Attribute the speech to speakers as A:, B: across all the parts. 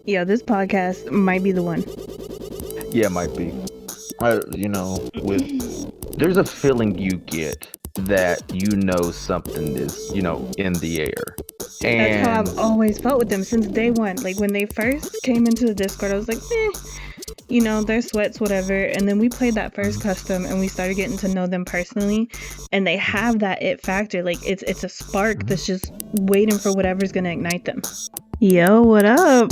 A: Yeah, this podcast might be the one.
B: Yeah, it might be. There's a feeling you get that something is, in the air.
A: That's how
B: And
A: I've always felt with them since day one. Like when they first came into the Discord, I was like, they're sweats, whatever. And then we played that first custom and we started getting to know them personally. And they have that it factor. Like it's a spark that's just waiting for whatever's gonna ignite them. Yo, what up?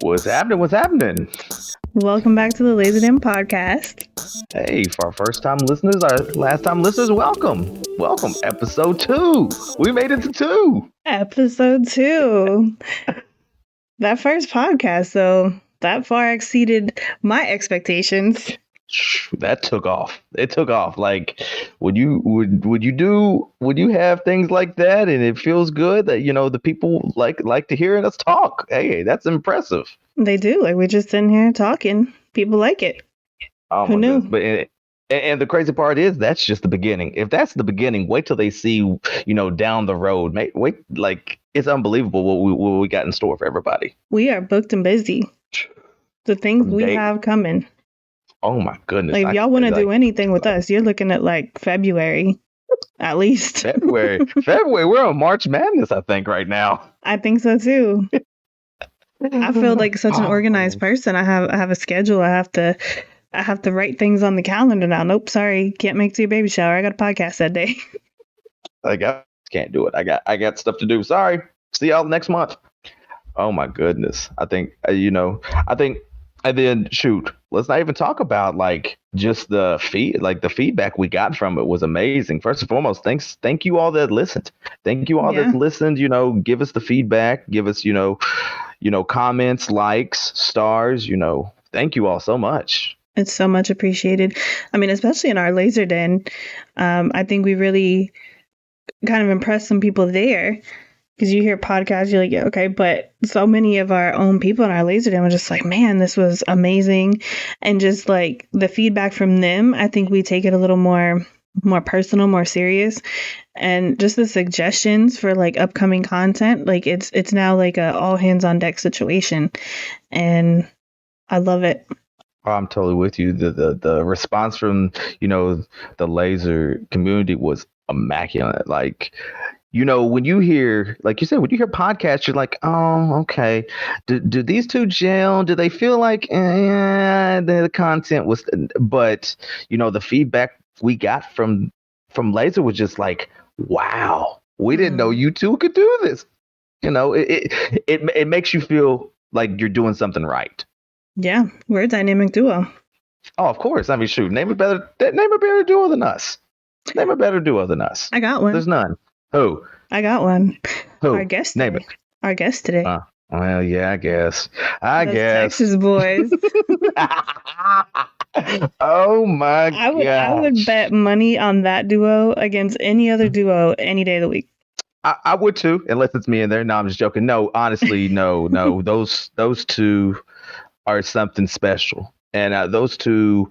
B: what's happening? What's happening?
A: Welcome back to the LaZeR Den podcast.
B: Hey, for our first time listeners, our last time listeners, welcome. Welcome. Episode 2. We made it to 2.
A: Episode 2. That first podcast, though, that far exceeded my expectations.
B: That took off. It took off. Like, would you have things like that and it feels good that the people like to hear us talk? Hey, that's impressive.
A: They do. Like, we're just sitting here talking. People like it.
B: Oh,
A: who knew?
B: But and the crazy part is that's just the beginning. If that's the beginning, wait till they see down the road. Wait, like it's unbelievable what we got in store for everybody.
A: We are booked and busy. The things we have coming.
B: Oh my goodness!
A: Like if y'all want to do anything with us, you're looking at like February, at least.
B: February. We're on March Madness, I think, right now.
A: I think so too. I feel like such an organized person. I have a schedule. I have to write things on the calendar now. Nope, sorry, can't make it to your baby shower. I got a podcast that day.
B: I can't do it. I got stuff to do. Sorry. See y'all next month. Oh my goodness. I think and then shoot, let's not even talk about like just the feedback we got from it was amazing. First and foremost, thank you all that listened. Thank you all that listened, give us the feedback, give us, comments, likes, stars, thank you all so much.
A: It's so much appreciated. I mean, especially in our LaZeR Den, I think we really kind of impressed some people there. Because you hear podcasts, you're like, yeah, okay. But so many of our own people in our LaZeR Den were just like, man, this was amazing. And just like the feedback from them, I think we take it a little more personal, more serious. And just the suggestions for like upcoming content, like it's now like a all hands on deck situation. And I love it.
B: Oh, I'm totally with you. The response from, the LaZeR community was immaculate. Like, when you hear, like you said, when you hear podcasts, you're like, oh, okay. Do these two gel? Do they feel like the content was, but, the feedback we got from LaZeR was just like, wow, we didn't know you two could do this. It makes you feel like you're doing something right.
A: Yeah, we're a dynamic duo.
B: Oh, of course. I mean, shoot, name a better duo than us. Name a better duo than us.
A: I got one.
B: There's none. Who?
A: I got one.
B: Who?
A: Our guest.
B: Name it.
A: Our guest today.
B: Well, yeah, I guess.
A: Texas boys.
B: Oh my God!
A: I would bet money on that duo against any other duo any day of the week.
B: I would too, unless it's me in there. No, I'm just joking. No, honestly, no. Those two are something special, and those two,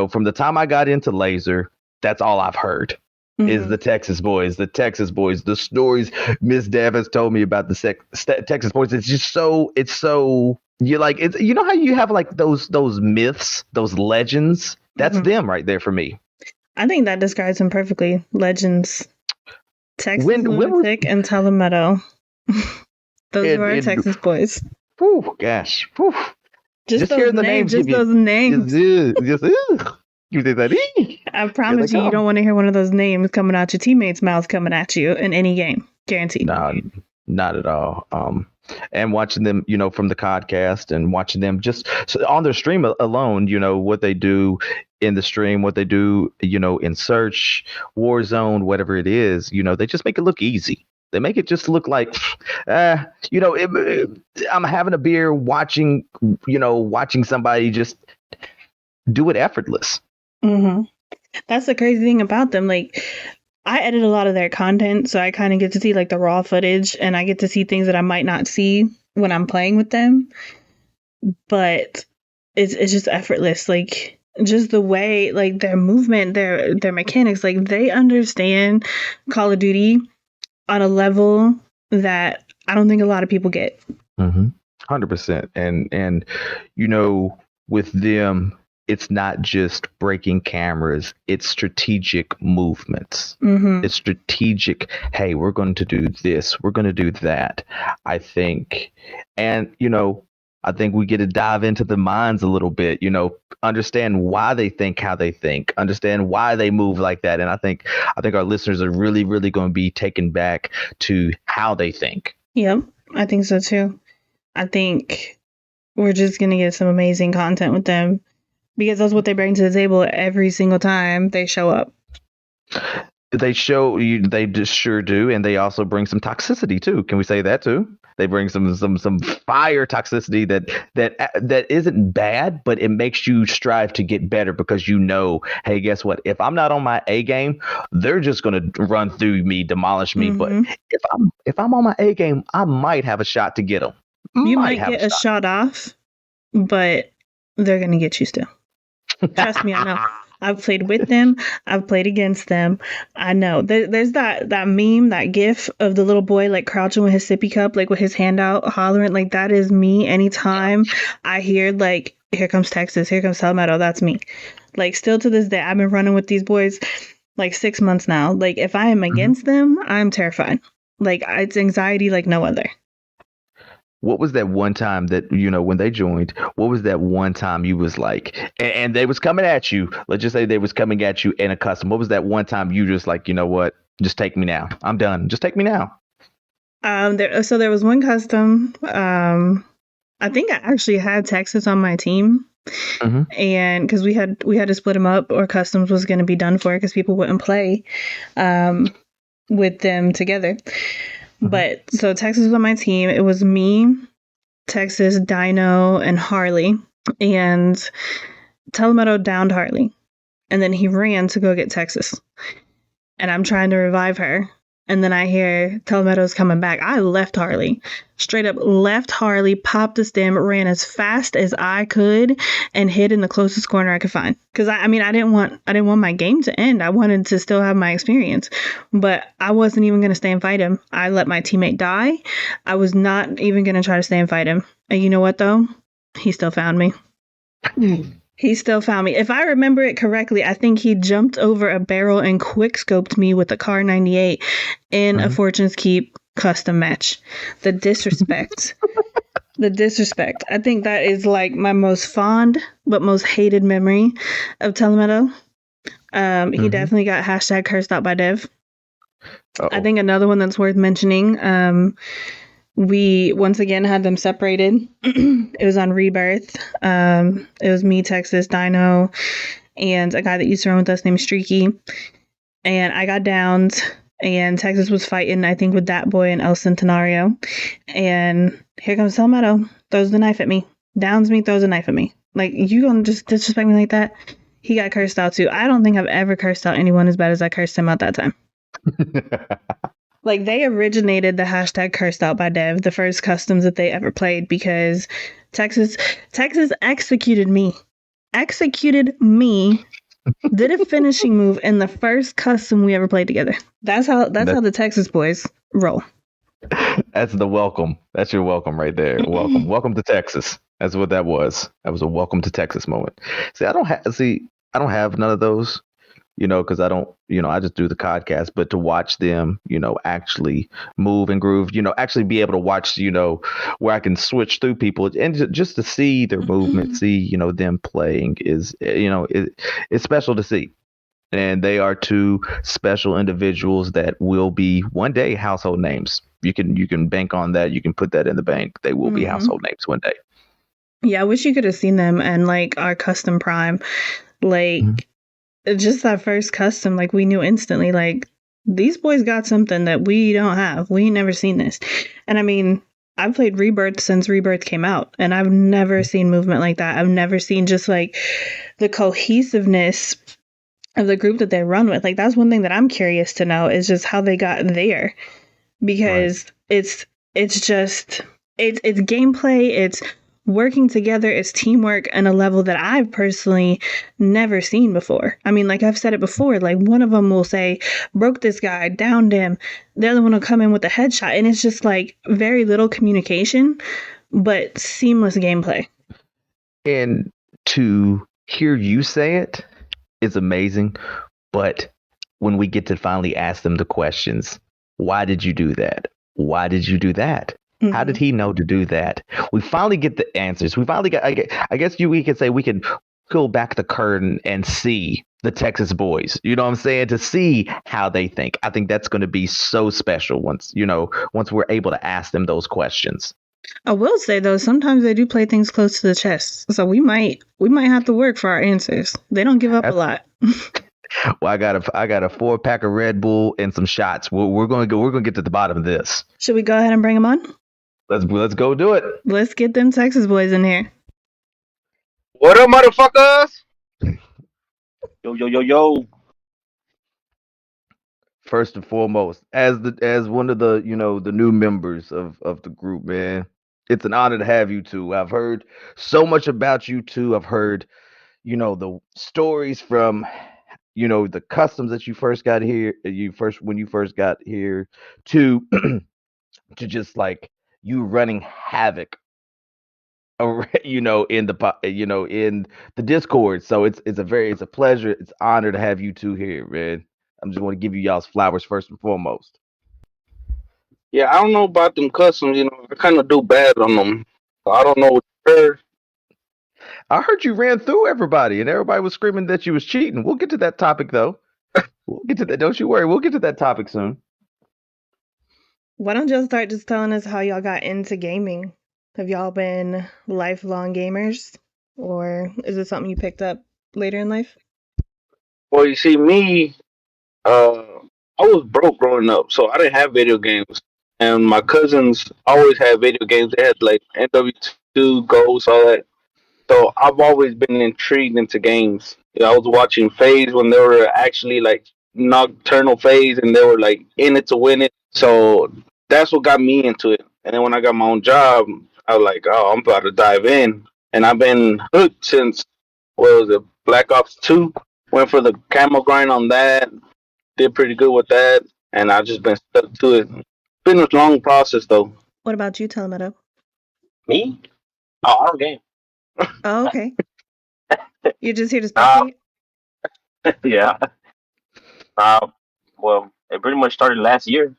B: from the time I got into LaZeR, that's all I've heard. Is the Texas boys, the stories Miss Dev has told me about the Texas boys. It's just so you're like, it's, how you have like those myths, those legends. That's them right there for me.
A: I think that describes them perfectly. Legends. Texas Lunatic and Telemetto. Those are our Texas boys.
B: Whew, gosh. Whew.
A: Just hearing the names. Just those names.
B: You did that.
A: I promise you don't want to hear one of those names coming out your teammate's mouth coming at you in any game. Guaranteed.
B: No, not at all. And watching them, from the podcast and watching them just on their stream alone, what they do in the stream, what they do, in Search, Warzone, whatever it is, they just make it look easy. They make it just look like, I'm having a beer watching somebody just do it effortless.
A: Mm-hmm. That's the crazy thing about them. Like, I edit a lot of their content, so I kind of get to see like the raw footage, and I get to see things that I might not see when I'm playing with them. But it's just effortless. Like, just the way, like their movement, their mechanics, like they understand Call of Duty on a level that I don't think a lot of people get.
B: Mm-hmm. 100%. And you know, with them, it's not just breaking cameras, it's strategic movements.
A: Mm-hmm.
B: It's strategic. Hey, we're going to do this. We're going to do that. I think, and I think we get to dive into the minds a little bit. Understand why they think how they think, understand why they move like that. And I think our listeners are really, really going to be taken back to how they think.
A: Yep, I think so too. I think we're just going to get some amazing content with them because that's what they bring to the table every single time they show up.
B: They show you, they just sure do, and they also bring some toxicity too. Can we say that too? They bring some fire toxicity that isn't bad, but it makes you strive to get better because hey, guess what? If I'm not on my A game, they're just gonna run through me, demolish me.
A: Mm-hmm.
B: But if I'm on my A game, I might have a shot to get them.
A: You might get a shot off, but they're gonna get you still. Trust me, I know. I've played with them. I've played against them. I know. There's that meme, that gif of the little boy like crouching with his sippy cup, like with his hand out, hollering. Like that is me. Anytime I hear like, here comes Texas, here comes Palmetto, that's me. Like still to this day, I've been running with these boys like 6 months now. Like if I am against them, I'm terrified. Like it's anxiety like no other.
B: What was that one time that, when they joined, what was that one time you was like, and they was coming at you, let's just say they was coming at you in a custom. What was that one time you just like, you know what, just take me now. I'm done. Just take me now.
A: There was one custom. I think I actually had Texas on my team. Mm-hmm. And because we had to split them up or customs was going to be done for because people wouldn't play with them together. But so Texas was on my team. It was me, Texas, Dino, and Harley. And Telemetto downed Harley. And then he ran to go get Texas. And I'm trying to revive her. And then I hear Telemetto's coming back. I left Harley. Straight up left Harley, popped the stem, ran as fast as I could, and hid in the closest corner I could find. Because I didn't want my game to end. I wanted to still have my experience. But I wasn't even going to stay and fight him. I let my teammate die. I was not even going to try to stay and fight him. And you know what, though? He still found me. He still found me. If I remember it correctly, I think he jumped over a barrel and quick scoped me with a Car 98 in a Fortune's Keep custom match. The disrespect. The disrespect. I think that is like my most fond but most hated memory of Telemetto. He definitely got hashtag cursed out by Dev. Uh-oh. I think another one that's worth mentioning, we once again had them separated. It was on Rebirth. It was me, Texas, Dino, and a guy that used to run with us named Streaky. And I got downed, and Texas was fighting, I think, with that boy and El Centenario. And here comes Telemetto, throws the knife at me, downs me, throws a knife at me. Like, you gonna just disrespect me like that? He got cursed out too. I don't think I've ever cursed out anyone as bad as I cursed him out that time. Like, they originated the hashtag cursed out by Dev, the first customs that they ever played, because Texas executed me, did a finishing move in the first custom we ever played together. That's how the Texas boys roll.
B: That's the welcome. That's your welcome right there. Welcome to Texas. That's what that was. That was a welcome to Texas moment. I don't have none of those. Because I don't, I just do the podcast, but to watch them, actually move and groove, actually be able to watch, where I can switch through people and just to see their movement, see, them playing is, it's special to see. And they are two special individuals that will be one day household names. You can bank on that. You can put that in the bank. They will be household names one day.
A: Yeah, I wish you could have seen them and like our custom prime, like. Just that first custom, like we knew instantly, like these boys got something that we don't have. We ain't never seen this. And I mean, I've played Rebirth since Rebirth came out, and I've never seen movement like that. I've never seen just like the cohesiveness of the group that they run with. Like that's one thing that I'm curious to know is just how they got there, because it's gameplay, it's working together, it's teamwork on a level that I've personally never seen before. I mean, like I've said it before, like one of them will say, broke this guy, downed him. The other one will come in with a headshot. And it's just like very little communication, but seamless gameplay.
B: And to hear you say it is amazing. But when we get to finally ask them the questions, why did you do that? Why did you do that? How did he know to do that? We finally get the answers. We finally got. I guess we could say we can pull back the curtain and see the Texas boys. You know what I'm saying? To see how they think. I think that's going to be so special once once we're able to ask them those questions.
A: I will say though, sometimes they do play things close to the chest, so we might have to work for our answers. They don't give up a lot.
B: Well, I got a 4-pack of Red Bull and some shots. We're gonna get to the bottom of this.
A: Should we go ahead and bring them on?
B: Let's go do it.
A: Let's get them Texas boys in here.
C: What up, motherfuckers? Yo.
B: First and foremost, as one of the the new members of the group, man, it's an honor to have you two. I've heard so much about you two. I've heard the stories from the customs that you first got here, when you first got here, to to just like you running havoc in in the Discord. So it's a pleasure, it's an honor to have you two here, man. I just want to give you y'all's flowers first and foremost.
C: Yeah, I don't know about them customs. I kind of do bad on them. I don't know what you heard.
B: I heard you ran through everybody and everybody was screaming that you was cheating. We'll get to that topic though. We'll get to that. Don't you worry. We'll get to that topic soon.
A: Why don't y'all start just telling us how y'all got into gaming? Have y'all been lifelong gamers, or is it something you picked up later in life?
C: Well, you see, me, uh, I was broke growing up, so I didn't have video games. And my cousins always had video games. They had like NW2, Ghosts, all that. So I've always been intrigued into games. I was watching Phase when they were actually like Nocturnal Phase, and they were like in it to win it. So that's what got me into it. And then when I got my own job, I was like, oh, I'm about to dive in. And I've been hooked since, what was it, Black Ops 2. Went for the camo grind on that. Did pretty good with that. And I've just been stuck to it. Been a long process though.
A: What about you, Telemeadow?
D: Me? Oh, I don't game.
A: Oh, okay. You're just here to spectate?
D: Yeah. Well, it pretty much started last year.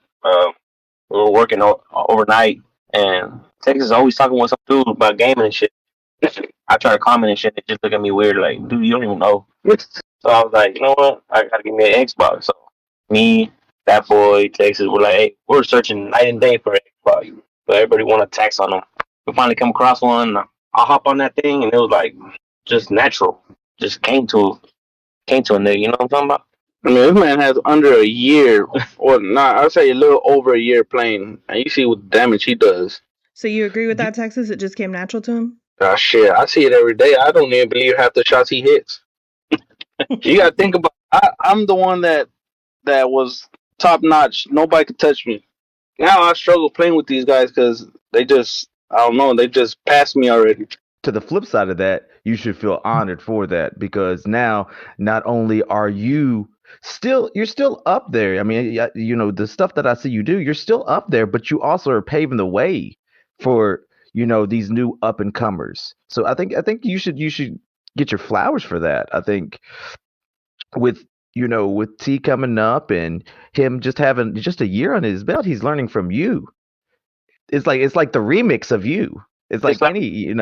D: We were working overnight, and Texas is always talking with some dude about gaming and shit. I try to comment and shit. They just look at me weird, like, dude, you don't even know. So I was like, you know what? I gotta give me an Xbox. So me, that boy, Texas, we're like, hey, we're searching night and day for an Xbox. But everybody want a tax on them. We finally come across one. I hop on that thing, and it was like just natural. Just came to a nigga. You know what I'm talking about?
C: I mean, this man has under a year, or not, I'd say a little over a year playing, and you see what damage he does.
A: So you agree with that, Texas? It just came natural to him?
C: Shit, I see it every day. I don't even believe half the shots he hits. You gotta think about I'm the one that was top notch. Nobody could touch me. Now I struggle playing with these guys because they just, I don't know, they just passed me already.
B: To the flip side of that, you should feel honored for that, because now not only are you're still up there. I mean, the stuff that I see you do, you're still up there, but you also are paving the way for these new up and comers. So I think you should get your flowers for that. I think with with T coming up and him just having just a year on his belt, he's learning from you. It's like the remix of you. It's like any,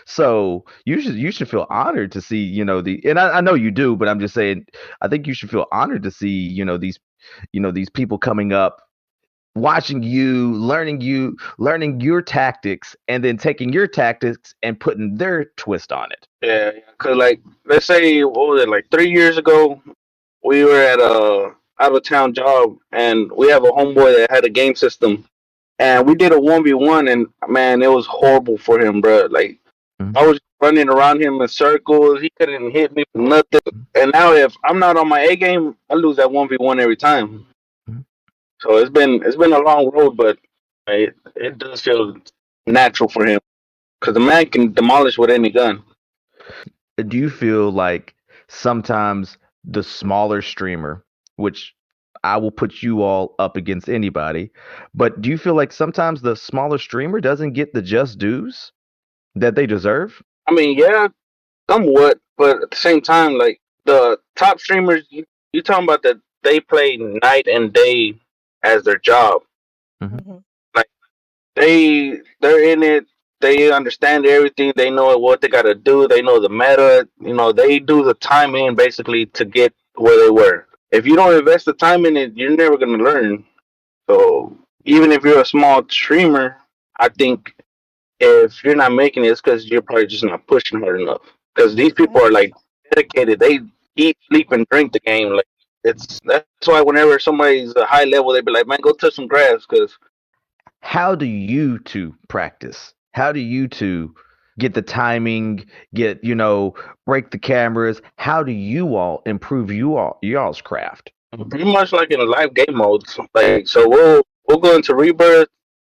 B: so you should feel honored to see, and I know you do, but I'm just saying, I think you should feel honored to see, these people coming up, watching you, learning your tactics, and then taking your tactics and putting their twist on it.
C: Yeah, because like, let's say, what was it, like 3 years ago, we were at a out of town job, and we have a homeboy that had a game system, and we did a 1v1, and man, it was horrible for him, bro. Like, I was running around him in circles. He couldn't hit me for nothing. And now, if I'm not on my A game, I lose that 1v1 every time. So it's been a long road, but it does feel natural for him because the man can demolish with any gun.
B: Do you feel like sometimes the smaller streamer, which I will put you all up against anybody. But do you feel like sometimes the smaller streamer doesn't get the just dues that they deserve?
C: I mean, yeah, somewhat, but at the same time, like the top streamers, you talking about that they play night and day as their job.
B: Hmm.
A: Hmm.
C: Like they're in it. They understand everything. They know what they got to do. They know the meta. They do the time in basically to get where they were. If you don't invest the time in it, you're never gonna learn. So even if you're a small streamer, I think if you're not making it, it's because you're probably just not pushing hard enough. Because these people are like
A: Facts.
C: dedicated. They eat, sleep, and drink the game. Like that's why whenever somebody's a high level, they be like, "Man, go touch some grass." Because
B: How do you two practice? How do you two get the timing, break the cameras? How do you all improve y'all's craft?
C: pretty much like in live game modes. Like so, we'll go into rebirth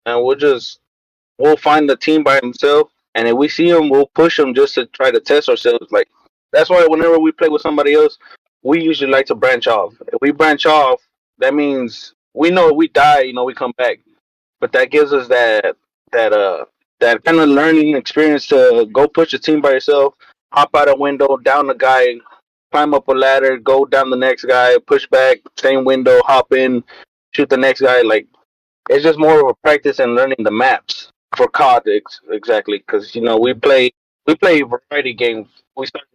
C: and we'll find the team by himself, and if we see him, we'll push him just to try to test ourselves. Like that's why whenever we play with somebody else, we usually like to branch off. If we branch off, that means we know if we die, we come back. But that gives us that uh that kind of learning experience to go push the team by yourself, hop out a window, down the guy, climb up a ladder, go down the next guy, push back, same window, hop in, shoot the next guy. Like it's just more of a practice and learning the maps for COD exactly because we play variety games. We start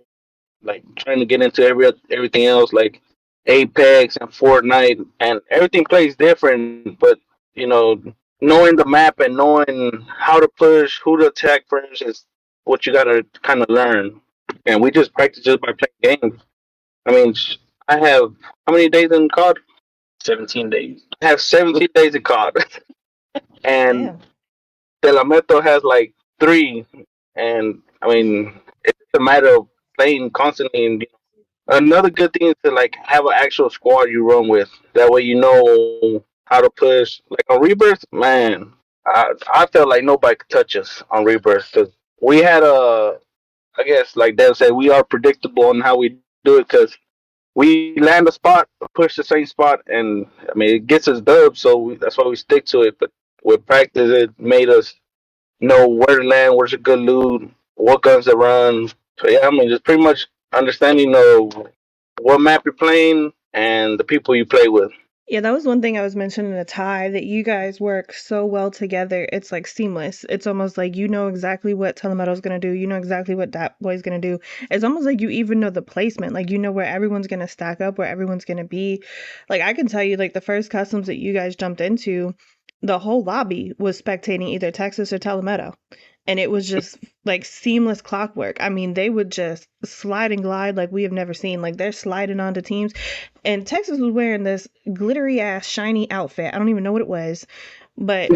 C: like trying to get into everything else like Apex and Fortnite and everything plays different, but you know knowing the map and knowing how to push, who to attack first is what you gotta kind of learn. And we just practice just by playing games. I mean, I have how many days in COD?
D: 17 days.
C: I have 17 days in COD, and
A: Damn.
C: Delameto has like 3. And I mean, it's a matter of playing constantly. And another good thing is to like have an actual squad you run with. That way you know how to push. Like on Rebirth, man, I felt like nobody could touch us on Rebirth because we had I guess like Dev said, we are predictable on how we do it because we land a spot, push the same spot, and I mean it gets us dubs, so that's why we stick to it. But with practice, it made us know where to land, where's a good loot, what guns to run. So yeah, I mean just pretty much understanding of what map you're playing and the people you play with.
A: Yeah, that was one thing I was mentioning to Ty, that you guys work so well together. It's like seamless. It's almost like you know exactly what Telemeto's gonna do. You know exactly what that boy's gonna do. It's almost like you even know the placement. Like you know where everyone's gonna stack up, where everyone's gonna be. Like I can tell you, like the first customs that you guys jumped into, the whole lobby was spectating either Texas or Telemeto. And it was just like seamless clockwork. I mean, they would just slide and glide like we have never seen. Like they're sliding onto teams. And Texas was wearing this glittery ass shiny outfit. I don't even know what it was, but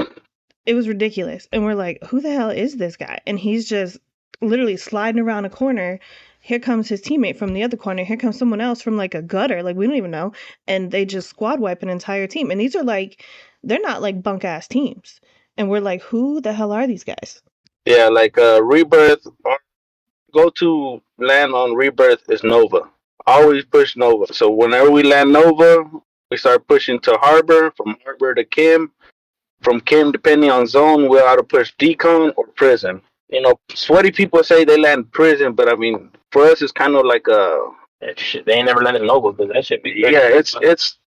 A: it was ridiculous. And we're like, who the hell is this guy? And he's just literally sliding around a corner. Here comes his teammate from the other corner. Here comes someone else from like a gutter. Like we don't even know. And they just squad wipe an entire team. And these are like, they're not like bunk ass teams. And we're like, who the hell are these guys?
C: Yeah, like Rebirth. Our go-to land on Rebirth is Nova. Always push Nova. So whenever we land Nova, we start pushing to Harbor. From Harbor to Kim. From Kim, depending on zone, we'll either push Decon or Prison. Sweaty people say they land Prison, but I mean, for us, it's kind of like a
D: That shit, they ain't never landed Nova, but that should be
C: yeah. It's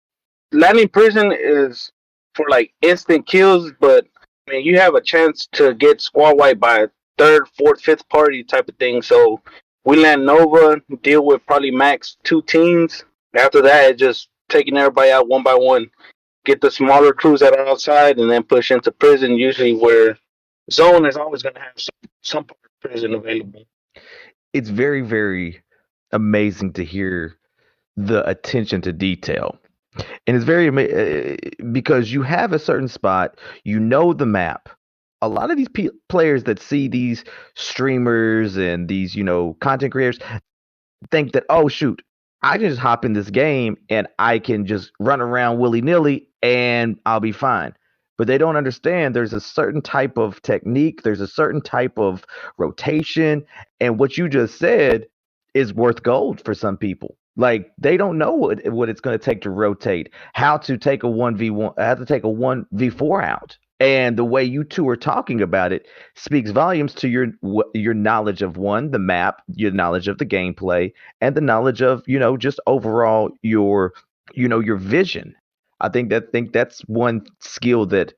C: landing Prison is for like instant kills, but I mean, you have a chance to get squad wiped by a third, fourth, fifth party type of thing. So we land Nova, deal with probably max 2 teams. After that, it's just taking everybody out one by one. Get the smaller crews that are outside, and then push into Prison. Usually, where zone is always going to have some part of Prison available.
B: It's very, very amazing to hear the attention to detail. And it's very because you have a certain spot, you know the map. A lot of these players that see these streamers and these, content creators think that, oh, shoot, I can just hop in this game and I can just run around willy nilly and I'll be fine. But they don't understand there's a certain type of technique, there's a certain type of rotation. And what you just said is worth gold for some people. Like they don't know what it's going to take to rotate, how to take a 1v1, how to take a 1v4 out. And the way you two are talking about it speaks volumes to your knowledge of one, the map, your knowledge of the gameplay, and the knowledge of, just overall your vision. I think that's one skill that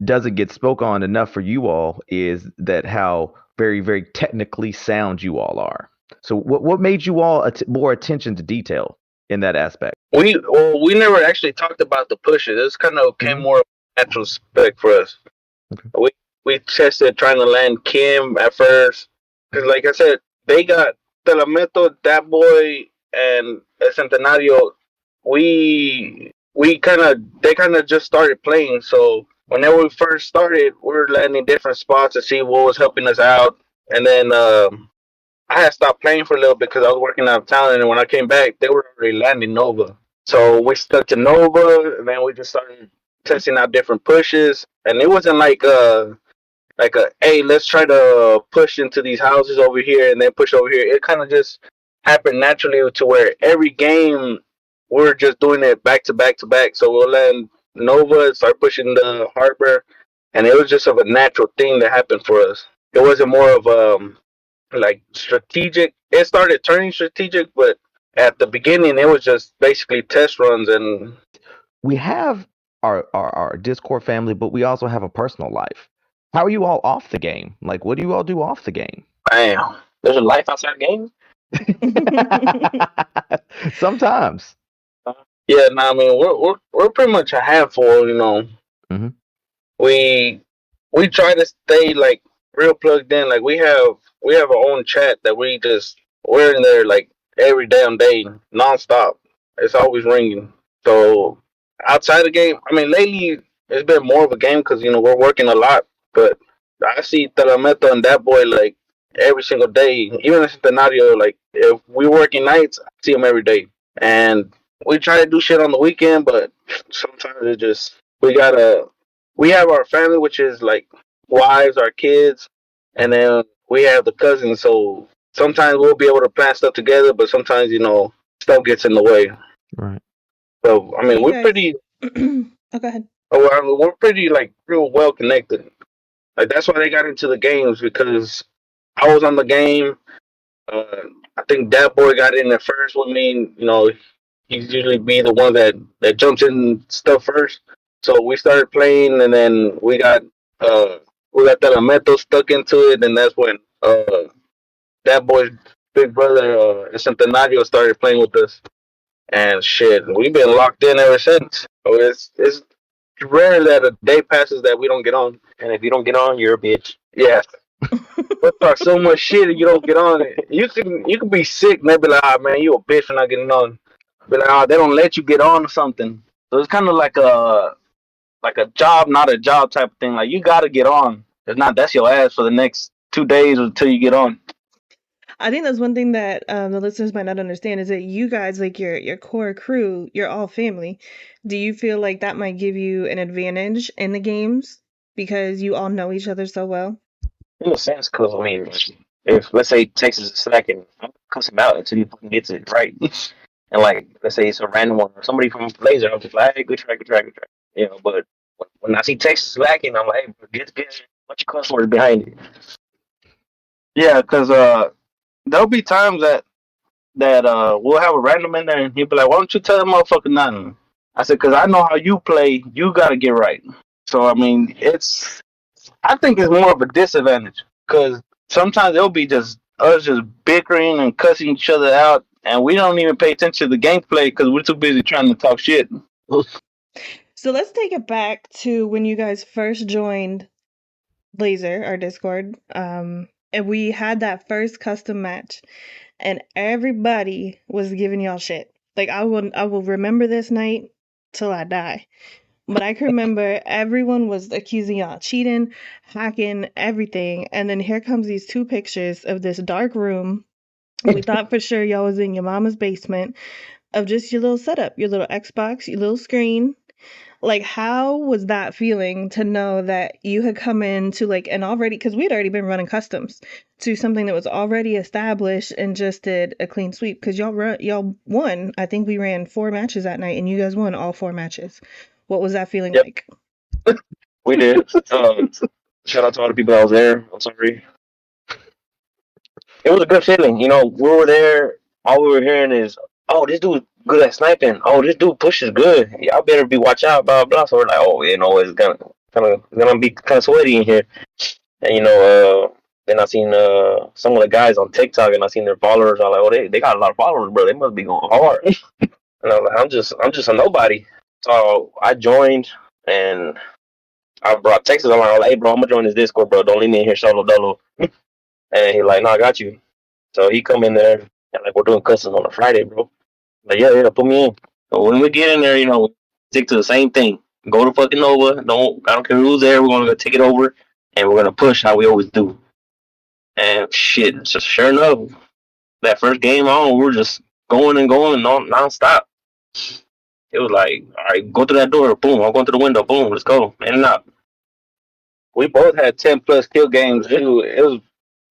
B: doesn't get spoke on enough for you all, is that how very, very technically sound you all are. So what made you all more attention to detail in that aspect?
C: We never actually talked about the pushes. This kind of came
B: Hmm.
C: more of a natural spec for us.
B: Okay.
C: We tested trying to land Kim at first because, like I said, they got Telemeto, that boy, and El Centenario. We kind of they kind of just started playing. So whenever we first started, we were landing different spots to see what was helping us out, and then I had stopped playing for a little bit because I was working out of town, and when I came back, they were already landing Nova. So we stuck to Nova, and then we just started testing out different pushes, and it wasn't like a hey, let's try to push into these houses over here and then push over here. It kind of just happened naturally to where every game we're just doing it back to back to back. So we'll land Nova, start pushing the harbor, and it was just of a natural thing that happened for us. It wasn't more of like strategic. It started turning strategic, but at the beginning it was just basically test runs. And
B: We have our Discord family, but we also have a personal life. How are you all off the game? Like, what do you all do off the game?
D: Bam. There's a life outside the game.
B: Sometimes.
C: yeah, no, I mean we're pretty much a handful.
B: Hmm.
C: We we try to stay like real plugged in. Like we have our own chat that we're in there like every damn day, nonstop. It's always ringing. So outside the game, I mean, lately it's been more of a game because we're working a lot. But I see Telemeto and that boy like every single day. Even in Centenario, like if we working nights, I see him every day. And we try to do shit on the weekend, but sometimes it just we have our family, which is like wives, our kids, and then we have the cousins. So sometimes we'll be able to plan stuff together, but sometimes stuff gets in the way.
B: Right.
C: So I
A: So
C: mean,
A: you
C: we're
A: guys,
C: pretty.
A: oh, go ahead.
C: We're pretty like real well connected. Like that's why they got into the games because I was on the game. Uh, I think that boy got in there first with me. He's usually be the one that jumps in stuff first. So we started playing, and then we got Telemeto stuck into it, and that's when that boy's big brother Centenario started playing with us. And shit, we've been locked in ever since. So it's rare that a day passes that we don't get on.
D: And if you don't get on, you're a bitch.
C: Yeah, we talk so much shit and you don't get on it. You can be sick and they be like, "Ah, man, you a bitch for not getting on." Be like, "Oh, they don't let you get on or something." So it's kind of like a job, not a job type of thing. Like you gotta get on. If not, that's your ass for the next 2 days until you get on.
A: I think that's one thing that the listeners might not understand is that you guys, like your core crew, you're all family. Do you feel like that might give you an advantage in the games because you all know each other so well?
D: In a sense, because I mean, if let's say Texas is slacking, I'm gonna cuss him out until he fucking gets it right. And like, let's say it's a random one or somebody from LaZeR, I'm just like, hey, good try, good try, good try. But when I see Texas lacking, I'm like, hey, get a bunch of cuss words behind it. Yeah, because there'll be times that we'll have a random in there and he'll be like, why don't you tell that motherfucker nothing? I said, because I know how you play, you gotta get right. So I mean, I think it's more of a disadvantage because sometimes it'll be just us just bickering and cussing each other out, and we don't even pay attention to the gameplay because we're too busy trying to talk shit.
A: So let's take it back to when you guys first joined LaZeR, our Discord, and we had that first custom match, and everybody was giving y'all shit. Like I will remember this night till I die. But I can remember everyone was accusing y'all of cheating, hacking, everything. And then here comes these two pictures of this dark room. We thought for sure y'all was in your mama's basement of just your little setup, your little Xbox, your little screen. Like, how was that feeling to know that you had come into like an already, because we had already been running customs to something that was already established and just did a clean sweep? Because y'all won. I think we ran 4 matches that night, and you guys won all 4 matches. What was that feeling
D: Yep,
A: like?
D: we did. Shout out to all the people that was there. I'm sorry. It was a good feeling. You know, we were there. All we were hearing is, "Oh, this dude good at sniping. Oh, this dude pushes good. Y'all better be watch out." Blah blah. So we're like, "Oh, you know, it's gonna be kind of sweaty in here." And then I seen some of the guys on TikTok, and I seen their followers. I was like, "Oh, they got a lot of followers, bro. They must be going hard." And I was like, I'm just a nobody." So I joined, and I brought Texas along. I was like, "Hey, bro, I'm gonna join this Discord, bro. Don't leave me in here solo dolo." And he like, "No, I got you." So he come in there, and like, we're doing customs on a Friday, bro. Like, yeah, put me in. So when we get in there, stick to the same thing. Go to fucking Nova. I don't care who's there. We're gonna go take it over, and we're gonna push how we always do. And shit, so sure enough, that first game on, we were just going and going non-stop. It was like, all right, go through that door, boom. I'm going through the window, boom. Let's go, in and out.
C: We both had 10+ kill games too. It was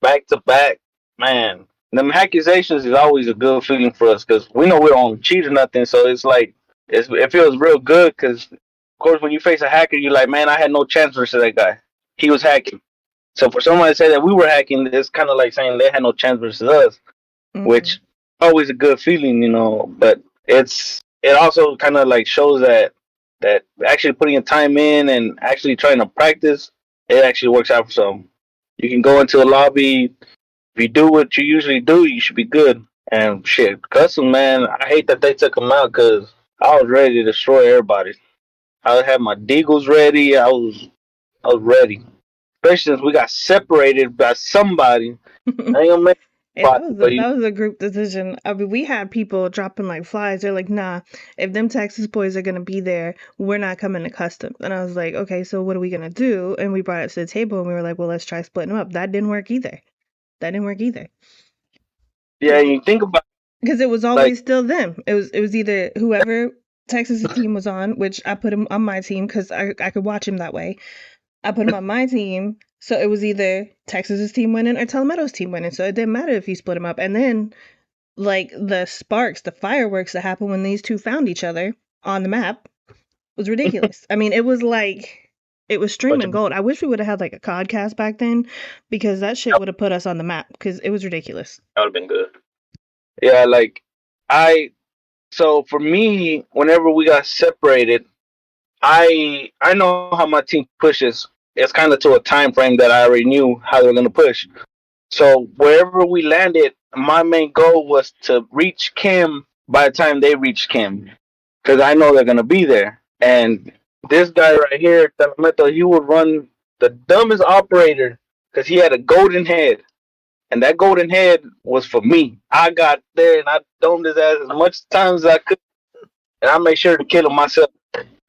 C: back to back, man. Them accusations is always a good feeling for us because we know we don't cheat or nothing. So it's like it feels real good because, of course, when you face a hacker, you're like, man, I had no chance versus that guy. He was hacking. So for someone to say that we were hacking, it's kind of like saying they had no chance versus us,
A: Mm-hmm.
C: which always a good feeling, you know. But it also kind of like shows that actually putting your time in and actually trying to practice, it actually works out for some. You can go into a lobby. If you do what you usually do, you should be good. And shit, custom man, I hate that they took him out because I was ready to destroy everybody. I had my deagles ready. I was ready. Especially since we got separated by somebody. I ain't gonna make
A: Hey,
C: nobody, but
A: that was a group decision. I mean, we had people dropping like flies. They're like, "Nah, if them Texas boys are gonna be there, we're not coming to customs." And I was like, "Okay, so what are we gonna do?" And we brought it to the table, and we were like, "Well, let's try splitting them up." That didn't work either. That didn't work either.
C: yeah, you think about
A: Because it was
C: like
A: always still them. It was either whoever Texas's team was on, which I put him on my team because I could watch him that way. I put him on my team, so it was either Texas's team winning or Telemetto's team winning. So it didn't matter if you split them up. And then like the sparks, the fireworks that happened when these two found each other on the map was ridiculous. I mean, it was like it was
D: Bunch
A: streaming
D: of
A: gold. I wish we would have had like a podcast back then because that shit
D: that
A: would have put us on the map because it was ridiculous.
D: would have been good.
C: yeah, like I so for me, whenever we got separated, I know how my team pushes. It's kind of to a time frame that I already knew how they're gonna push. So wherever we landed, my main goal was to reach Kim by the time they reach Kim, because I know they're gonna be there. And this guy right here, Telemeto, he would run the dumbest operator because he had a golden head, and that golden head was for me. I got there and I domed his ass as much times as I could, and I made sure to kill him myself.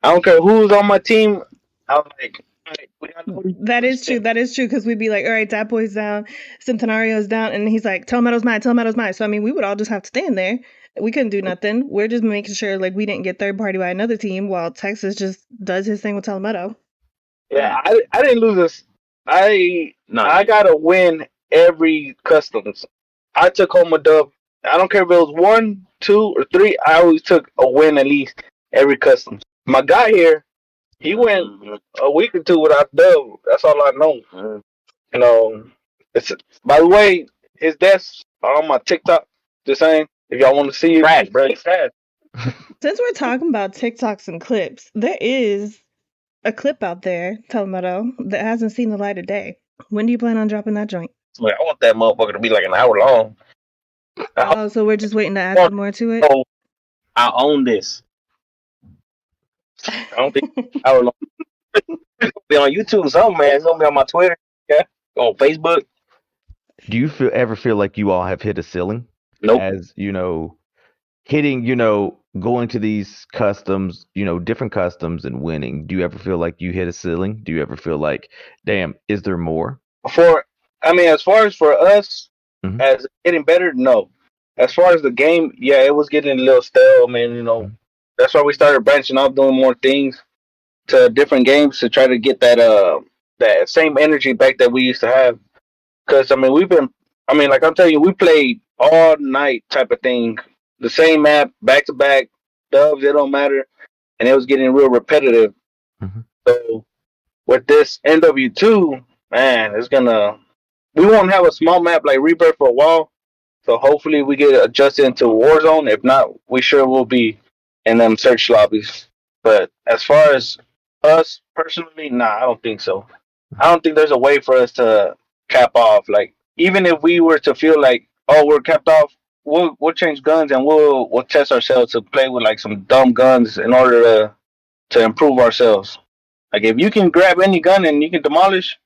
C: I don't care who's on my team. I was like, all right, we got to
A: That is true. That is true because we'd be like, all right, that boy's down, Centenario's down, and he's like, Telemetto's mine, Telemetto's mine. So I mean, we would all just have to stand there. We couldn't do nothing. We're just making sure like we didn't get third party by another team while Texas just does his thing with Telemetto.
C: Yeah, I didn't lose this.
D: No,
C: I gotta win every customs. I took home a dub. I don't care if it was 1, 2, or 3. I always took a win at least every customs. My guy here, he went a week or two without dub. That's all I know. You know, it's by the way, his desk on my TikTok. Just saying, if y'all want to see it,
D: trash, bro. It's trash.
A: Since we're talking about TikToks and clips, there is a clip out there, Telemetto, that hasn't seen the light of day. When do you plan on dropping that joint?
D: Like, I want that motherfucker to be like an hour long.
A: Oh, so we're just waiting to add some more to it?
D: So I own this. I don't think hour long. It's gonna be on YouTube or something, man. It's gonna be on my Twitter, yeah, on Facebook.
B: Do you ever feel like you all have hit a ceiling?
D: Nope.
B: As hitting, going to these customs, different customs and winning. Do you ever feel like you hit a ceiling? Do you ever feel like, damn, is there more?
C: As far as for us,
B: Mhm.
C: as getting better, no. As far as the game, yeah, it was getting a little stale, man.
B: Mhm.
C: That's why we started branching off, doing more things. to different games to try to get that same energy back that we used to have. Because I mean, like I'm telling you, we played all night type of thing, the same map back to back, dubs. It don't matter, and it was getting real repetitive.
B: Mm-hmm.
C: So with this NW2, man, it's gonna. We won't have a small map like Rebirth for a while. So hopefully we get adjusted into Warzone. If not, we sure will be in them search lobbies. But as far as us personally, nah, I don't think so. I don't think there's a way for us to cap off. Like even if we were to feel like, oh, we're capped off, we'll change guns and we'll test ourselves to play with like some dumb guns in order to improve ourselves. Like if you can grab any gun and you can demolish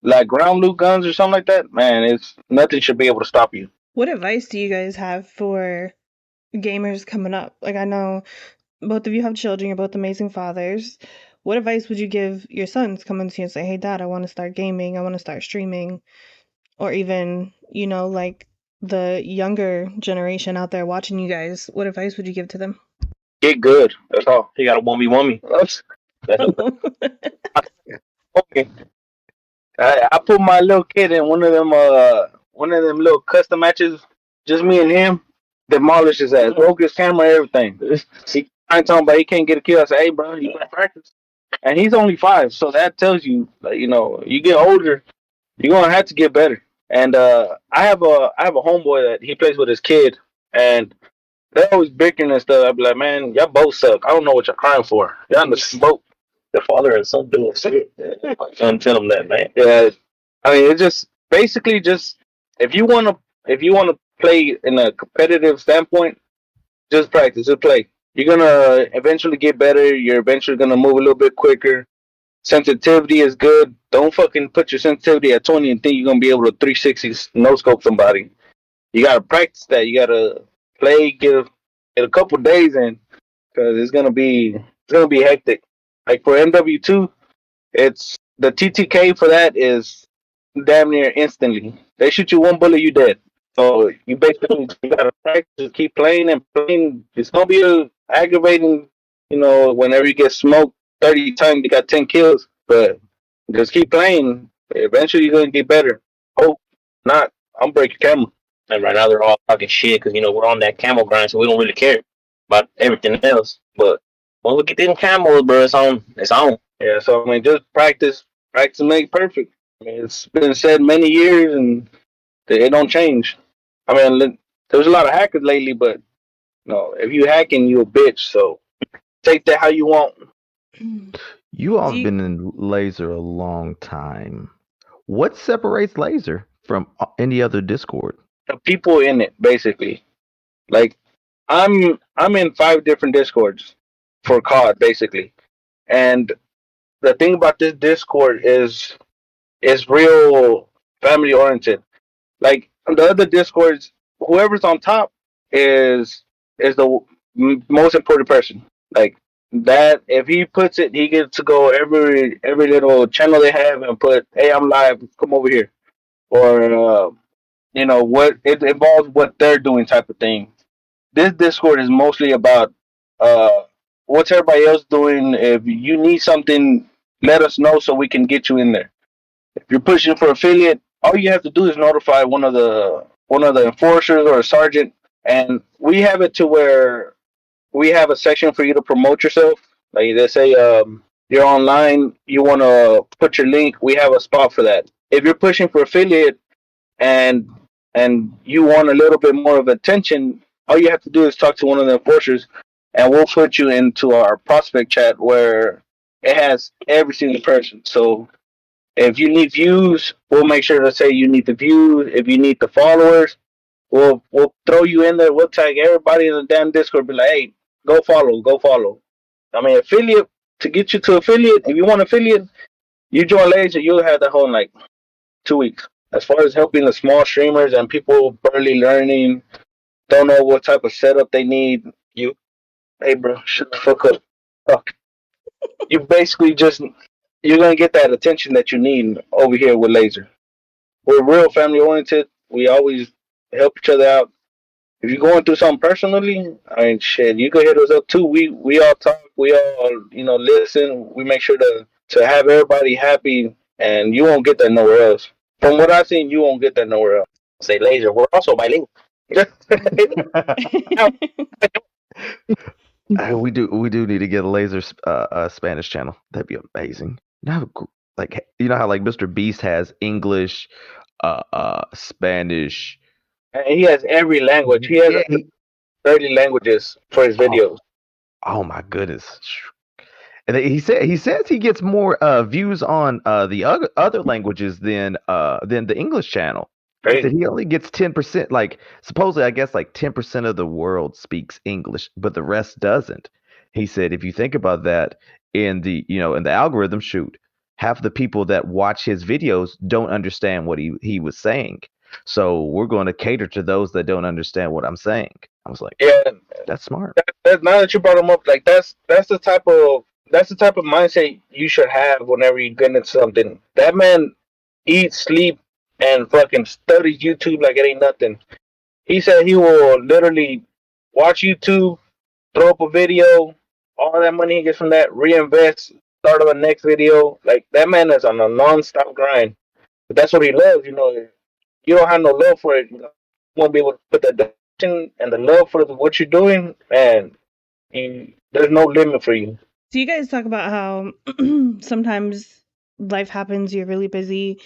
C: like ground loot guns or something like that, man, it's nothing should be able to stop you.
A: What advice do you guys have for gamers coming up? Like, I know both of you have children, you're both amazing fathers. What advice would you give your sons coming to you and say, hey, dad, I want to start gaming, I want to start streaming? Or even, like the younger generation out there watching you guys, what advice would you give to them?
C: Get good. That's all.
D: He got a 1v1 me. That's
C: Okay. I put my little kid in one of them little custom matches, just me and him, demolished his ass, broke his camera, everything. I talking about he can't get a kill. I say, hey bro, you gotta practice. And he's only 5, so that tells you, like, you get older, you're gonna have to get better. And I have a homeboy that he plays with his kid, and they're always bickering and stuff. I'd be like, man, y'all both suck. I don't know what you're crying for. Y'all in the same boat.
D: the father and son doing shit. Don't tell him that, man.
C: Yeah, I mean, it just basically just if you wanna play in a competitive standpoint, just practice, just play. You're gonna eventually get better. You're eventually gonna move a little bit quicker. Sensitivity is good. Don't fucking put your sensitivity at 20 and think you're gonna be able to 360 no scope somebody. You gotta practice that. You gotta play, get a couple days in, because it's gonna be hectic. Like for MW2, it's the TTK for that is damn near instantly. They shoot you one bullet, you dead. So you gotta practice, keep playing and playing. It's gonna be aggravating, whenever you get smoked 30 times, you got 10 kills. But just keep playing. Eventually, you're gonna get better. Hope not. I'm breaking camera.
D: And right now they're all talking shit because we're on that camel grind, so we don't really care about everything else. But when we get them camels, bro, it's on. It's on.
C: Yeah. So I mean, just practice. Practice make perfect. I mean, it's been said many years, and it don't change. I mean, there's a lot of hackers lately, but no, if you hacking, you a bitch. So take that how you want.
B: You all
A: Do
B: have
A: you,
B: been in LaZeR a long time. What separates LaZeR from any other Discord?
C: The people in it, basically. Like I'm in 5 different discords for COD, basically. And the thing about this Discord is real family oriented. Like the other discords, whoever's on top is the most important person. Like that, if he puts it, he gets to go every little channel they have and put, "Hey, I'm live. Come over here," or what it involves what they're doing type of thing. This Discord is mostly about uh what's everybody else doing. If you need something, let us know so we can get you in there. If you're pushing for affiliate, all you have to do is notify one of the enforcers or a sergeant, and we have it to where we have a section for you to promote yourself. Like they say, you're online, you want to put your link. We have a spot for that. If you're pushing for affiliate and you want a little bit more of attention, all you have to do is talk to one of the enforcers, and we'll put you into our prospect chat where it has every single person. So if you need views, we'll make sure to say you need the views. If you need the followers, we'll throw you in there. We'll tag everybody in the damn Discord. Be like, hey, go follow, go follow. I mean, affiliate to get you to affiliate. If you want affiliate, you join LaZeR, you'll have that whole in like 2 weeks. As far as helping the small streamers and people barely learning, don't know what type of setup they need, hey bro, shut the fuck up. Fuck. You basically just you're gonna get that attention that you need over here with LaZeR. We're real family oriented. We always help each other out. if you're going through something personally, I mean, shit, you can hit us up too. We all talk, we all listen. We make sure to have everybody happy, and you won't get that nowhere else. From what I've seen, you won't get that nowhere else.
D: Say LaZeR. We're also bilingual.
B: We do need to get a laser Spanish channel. That'd be amazing. You know how like Mr. Beast has English, Spanish.
C: And he has every language. He has
B: Yeah.
C: 30 languages for his videos.
B: Oh my goodness. And he says he gets more views on the other languages than the English channel. He said he only gets 10%. Like supposedly, I guess like 10% of the world speaks English, but the rest doesn't. He said if you think about that in the algorithm, shoot, half the people that watch his videos don't understand what he was saying. So we're going to cater to those that don't understand what I'm saying. I was like,
C: Yeah,
B: that's smart.
C: now that you brought him up, like that's the type of mindset you should have whenever you get into something. That man eats, sleep, and fucking studies YouTube like it ain't nothing. He said he will literally watch YouTube, throw up a video, all that money he gets from that, reinvest, start on the next video. Like that man is on a non-stop grind. But that's what he loves. You don't have no love for it. You won't be able to put that dedication and the love for what you're doing, and there's no limit for you.
A: So you guys talk about how sometimes life happens, you're really busy,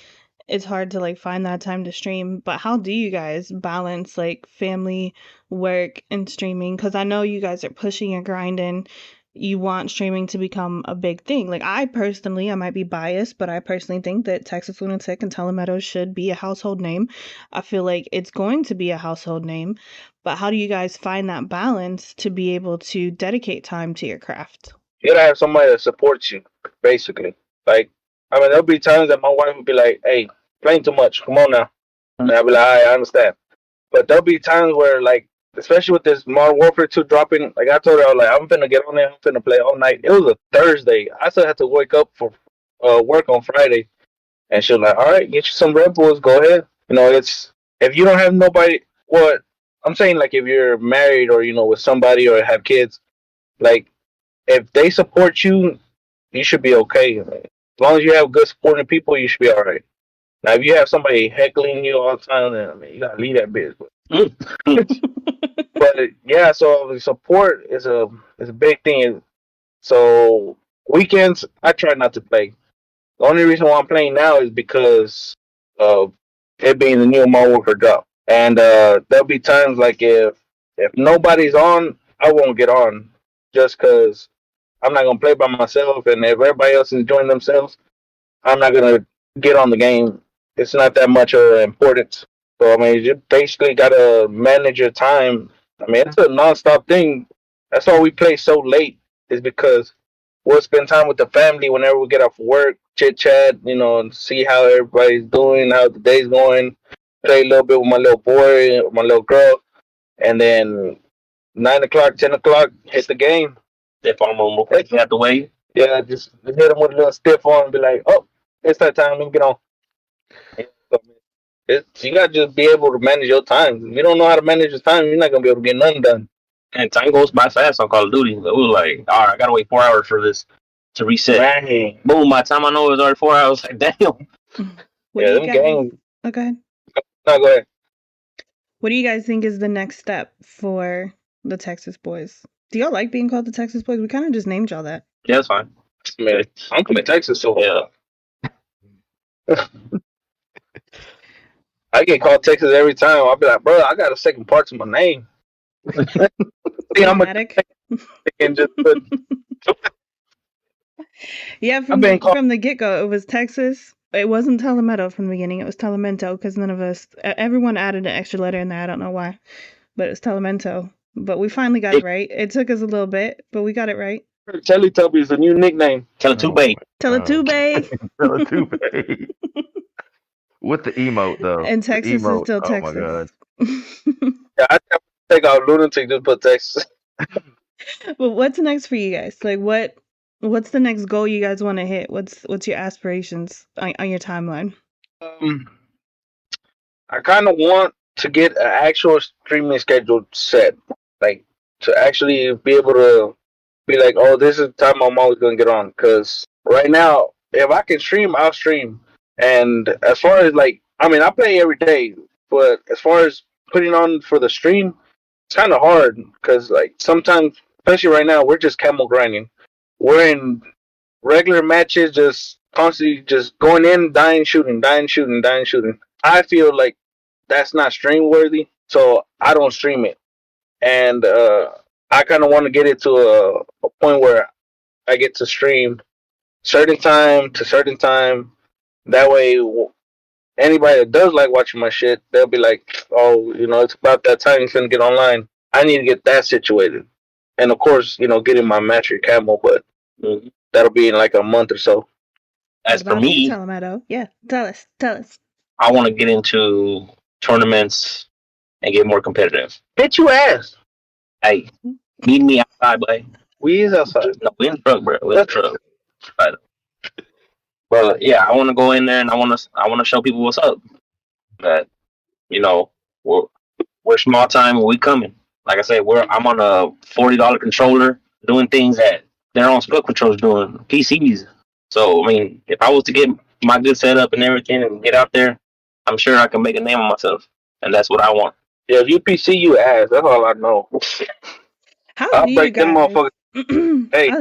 A: it's hard to like find that time to stream, but how do you guys balance like family, work, and streaming? Because I know you guys are pushing and grinding. You want streaming to become a big thing. Like I might be biased, but I personally think that Texas Lunatic and Telemeadows should be a household name. I feel like it's going to be a household name, but how do you guys find that balance to be able to dedicate time to your craft?
C: You gotta have somebody that supports you, basically. Like, I mean, there'll be times that my wife would be like, "Hey, playing too much. Come on now." And I'll be like, "All right, I understand." But there'll be times where, like, especially with this Modern Warfare 2 dropping, like I told her, I was like, I'm finna get on there, I'm finna play all night. It was a Thursday. I still had to wake up for work on Friday. And she was like, all right, get you some Red Bulls, go ahead. It's, if you don't have nobody, what I'm saying, like, if you're married or, with somebody or have kids, like, if they support you, you should be okay. As long as you have good supporting people, you should be all right. Now, if you have somebody heckling you all the time, then, I mean, you got to leave that bitch. But yeah, so the support is a big thing. So weekends, I try not to play. The only reason why I'm playing now is because of it being the new Modern Warfare drop. And there'll be times like if nobody's on, I won't get on just because I'm not gonna play by myself. And if everybody else is enjoying themselves, I'm not gonna get on the game. It's not that much of importance. So I mean, you basically gotta manage your time. I mean, it's a nonstop thing. That's why we play so late. Is because we'll spend time with the family whenever we get off work, chit chat, and see how everybody's doing, how the day's going. Play a little bit with my little boy, my little girl, and then 9 o'clock, 10 o'clock, hit the game.
D: Step on them real quick out the way.
C: Yeah, just hit them with a little stiff on and be like, oh, it's that time. Let me get on. You gotta just be able to manage your time. If you don't know how to manage your time, you're not gonna be able to get nothing done.
D: And time goes by fast on Call of Duty. We were like, all right, I gotta wait 4 hours for this to reset.
C: Right.
D: Boom! By the time I know it was already 4 hours. Like, damn.
A: What do you guys?
C: Games.
A: Okay.
C: No, go ahead.
A: What do you guys think is the next step for the Texas Boys? Do y'all like being called the Texas Boys? We kind of just named y'all that.
D: Yeah, that's fine.
C: Man, I'm from Texas, so
D: yeah.
C: I get called Texas every time. I'll be like, bro, I got a second part to my name. I'm and just put.
A: Yeah, from the get-go, it was Texas. It wasn't Telemeadow from the beginning. It was Telemento because everyone added an extra letter in there. I don't know why, but it's Telemento. But we finally got it right. It took us a little bit, but we got it right.
C: Teletubby is a new nickname.
D: Teletubby.
A: Teletubby.
B: Teletubby. With the emote though.
A: And Texas is still Texas.
B: Oh my god.
C: Yeah, I take out lunatic just put Texas.
A: But what's next for you guys? Like what's the next goal you guys want to hit? What's your aspirations on your timeline?
C: I kind of want to get an actual streaming schedule set, like to actually be able to be like, oh, this is the time I'm always gonna get on. Because right now, if I can stream, I'll stream. And as far as like, I mean, I play every day, but as far as putting on for the stream, it's kind of hard because like sometimes, especially right now, we're just camel grinding. We're in regular matches, just constantly just going in, dying, shooting, dying, shooting, dying, shooting. I feel like that's not stream worthy, so I don't stream it. And I kind of want to get it to a point where I get to stream certain time to certain time. That way, anybody that does like watching my shit, they'll be like, "Oh, it's about that time he's gonna get online. I need to get that situated." And of course, getting my mastery camel, but that'll be in like a month or so.
D: As for me,
A: yeah, tell us.
D: I want to get into tournaments and get more competitive.
C: Hit you ass.
D: Hey, meet me outside, boy.
C: We is outside.
D: No, we in the truck, bro. We in the truck. Right. But yeah, I want to go in there and I want to show people what's up. That we're small time and we coming. Like I said, I'm on a $40 controller doing things that their own split controllers doing PCs. So I mean, if I was to get my good setup and everything and get out there, I'm sure I can make a name of myself, and that's what I want.
C: Yeah, if you PC, you ass. That's all I know.
A: I'll break them motherfuckers. Hey,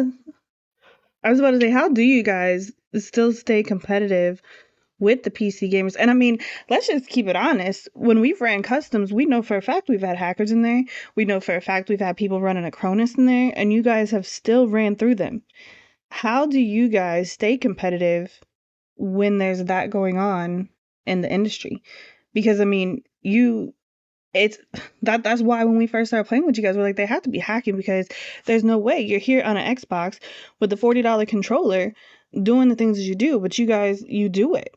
A: I was about to say, how do you guys still stay competitive with the PC gamers? And I mean, let's just keep it honest. When we've ran customs, we know for a fact we've had hackers in there. We know for a fact we've had people running a Cronus in there, and you guys have still ran through them. How do you guys stay competitive when there's that going on in the industry? Because I mean, that's why when we first started playing with you guys, we're like, they have to be hacking, because there's no way you're here on an Xbox with the $40 controller doing the things that you do, but you guys, you do it.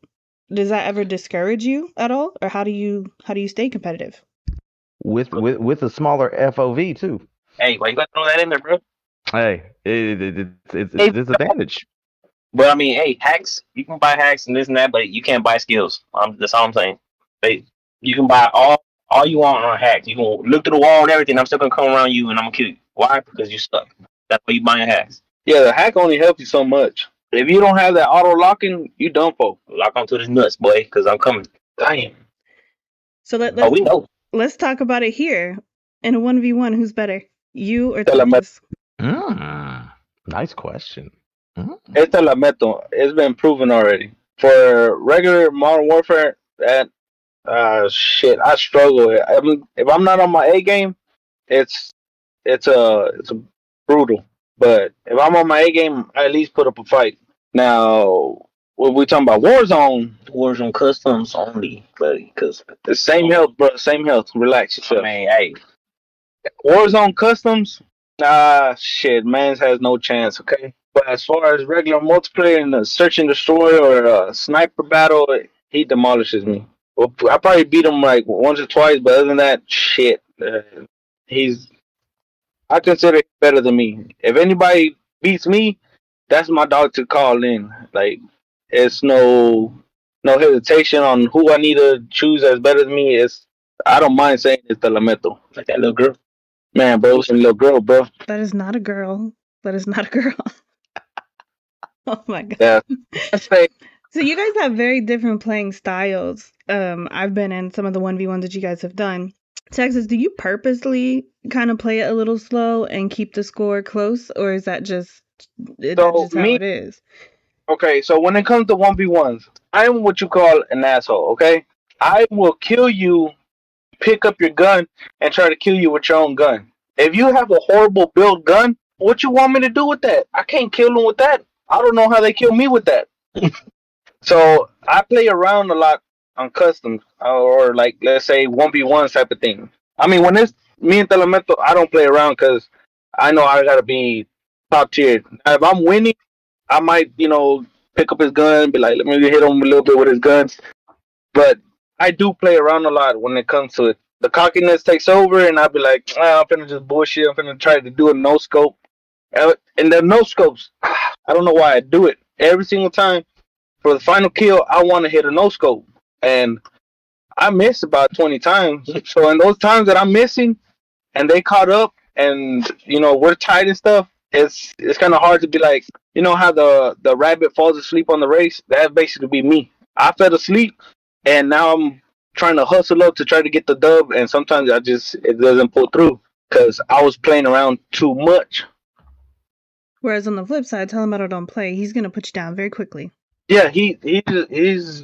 A: Does that ever discourage you at all, or how do you stay competitive
B: with a smaller FOV too?
D: Hey, why you gotta throw that in there, bro?
B: Hey, it's disadvantage.
D: But I mean, hey, hacks, you can buy hacks and this and that, but you can't buy skills. That's all I'm saying. You can buy all you want on hacks. You can look through the wall and everything. I'm still gonna come around you and I'm gonna kill you. Why? Because you suck. That's why you buying hacks.
C: Yeah, the hack only helps you so much. If you don't have that auto locking, you done for.
D: Lock onto this nuts, boy, because I'm coming.
C: Damn.
A: So
D: we know.
A: Let's talk about it here. In a 1v1, who's better, you or Texas?
B: Nice question.
C: It's Lamento. It's been proven already. For regular Modern Warfare, that shit, I struggle. I mean, if I'm not on my A game, it's a brutal. But if I'm on my A game, I at least put up a fight. Now, when we talking about
D: Warzone customs only, buddy, because
C: the same health, bro. Same health. Relax yourself.
D: I mean, hey,
C: Warzone customs, shit, man's has no chance. Okay, but as far as regular multiplayer and a search and destroy or a sniper battle, he demolishes me. Well, I probably beat him like once or twice, but other than that, shit, I consider him better than me. If anybody beats me, that's my dog to call in. Like, it's no hesitation on who I need to choose as better than me. I don't mind saying it's the Lamento.
D: Like that little girl.
C: Man, bro, it's a little girl, bro.
A: That is not a girl. Oh my god.
C: Yeah.
A: So you guys have very different playing styles. I've been in some of the 1v1s that you guys have done. Texas, do you purposely kind of play it a little slow and keep the score close, or is that just how it is?
C: Okay, so when it comes to 1v1s, I'm what you call an asshole, okay? I will kill you, pick up your gun, and try to kill you with your own gun. If you have a horrible build gun, what you want me to do with that? I can't kill them with that. I don't know how they kill me with that. So I play around a lot on customs, or like, let's say 1v1 type of thing. I mean, when it's me and Telemento, I don't play around because I know I gotta be top tier. Now, if I'm winning, I might, pick up his gun, be like, let me hit him a little bit with his guns. But I do play around a lot when it comes to it. The cockiness takes over, and I'll be like, I'm finna just bullshit. I'm finna try to do a no scope. And the no scopes, I don't know why I do it. Every single time for the final kill, I want to hit a no scope. And I missed about 20 times. So in those times that I'm missing, and they caught up, and we're tied and stuff. It's kind of hard to be like, how the rabbit falls asleep on the race. That basically be me. I fell asleep, and now I'm trying to hustle up to try to get the dub, and sometimes it doesn't pull through because I was playing around too much.
A: Whereas on the flip side, Telemetro don't play. He's gonna put you down very quickly.
C: Yeah, he's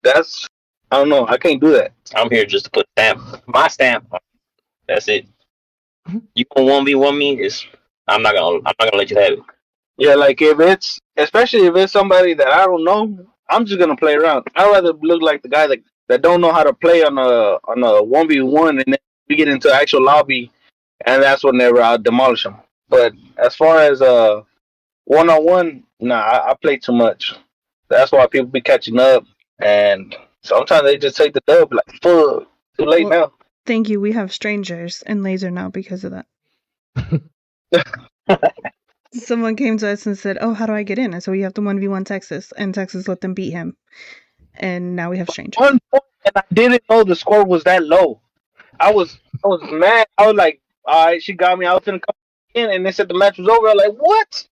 C: that's I don't know. I can't do that.
D: I'm here just to put my stamp. That's it. You gonna 1v1 me? I'm not gonna let you have it.
C: Yeah, like especially if it's somebody that I don't know, I'm just gonna play around. I'd rather look like the guy that don't know how to play on a 1v1, and then we get into actual lobby, and that's whenever I'll demolish them. But as far as 1-on-1, nah, I play too much. That's why people be catching up, and sometimes they just take the dub. Like, fuck, too late now.
A: Thank you. We have strangers in LaZeR now because of that. Someone came to us and said, "Oh, how do I get in?" And so we have to 1v1 Texas, and Texas let them beat him. And now we have strangers.
C: 1 point, and I didn't know the score was that low. I was mad. I was like, all right, she got me. I was gonna come in, and they said the match was over. I was like, what?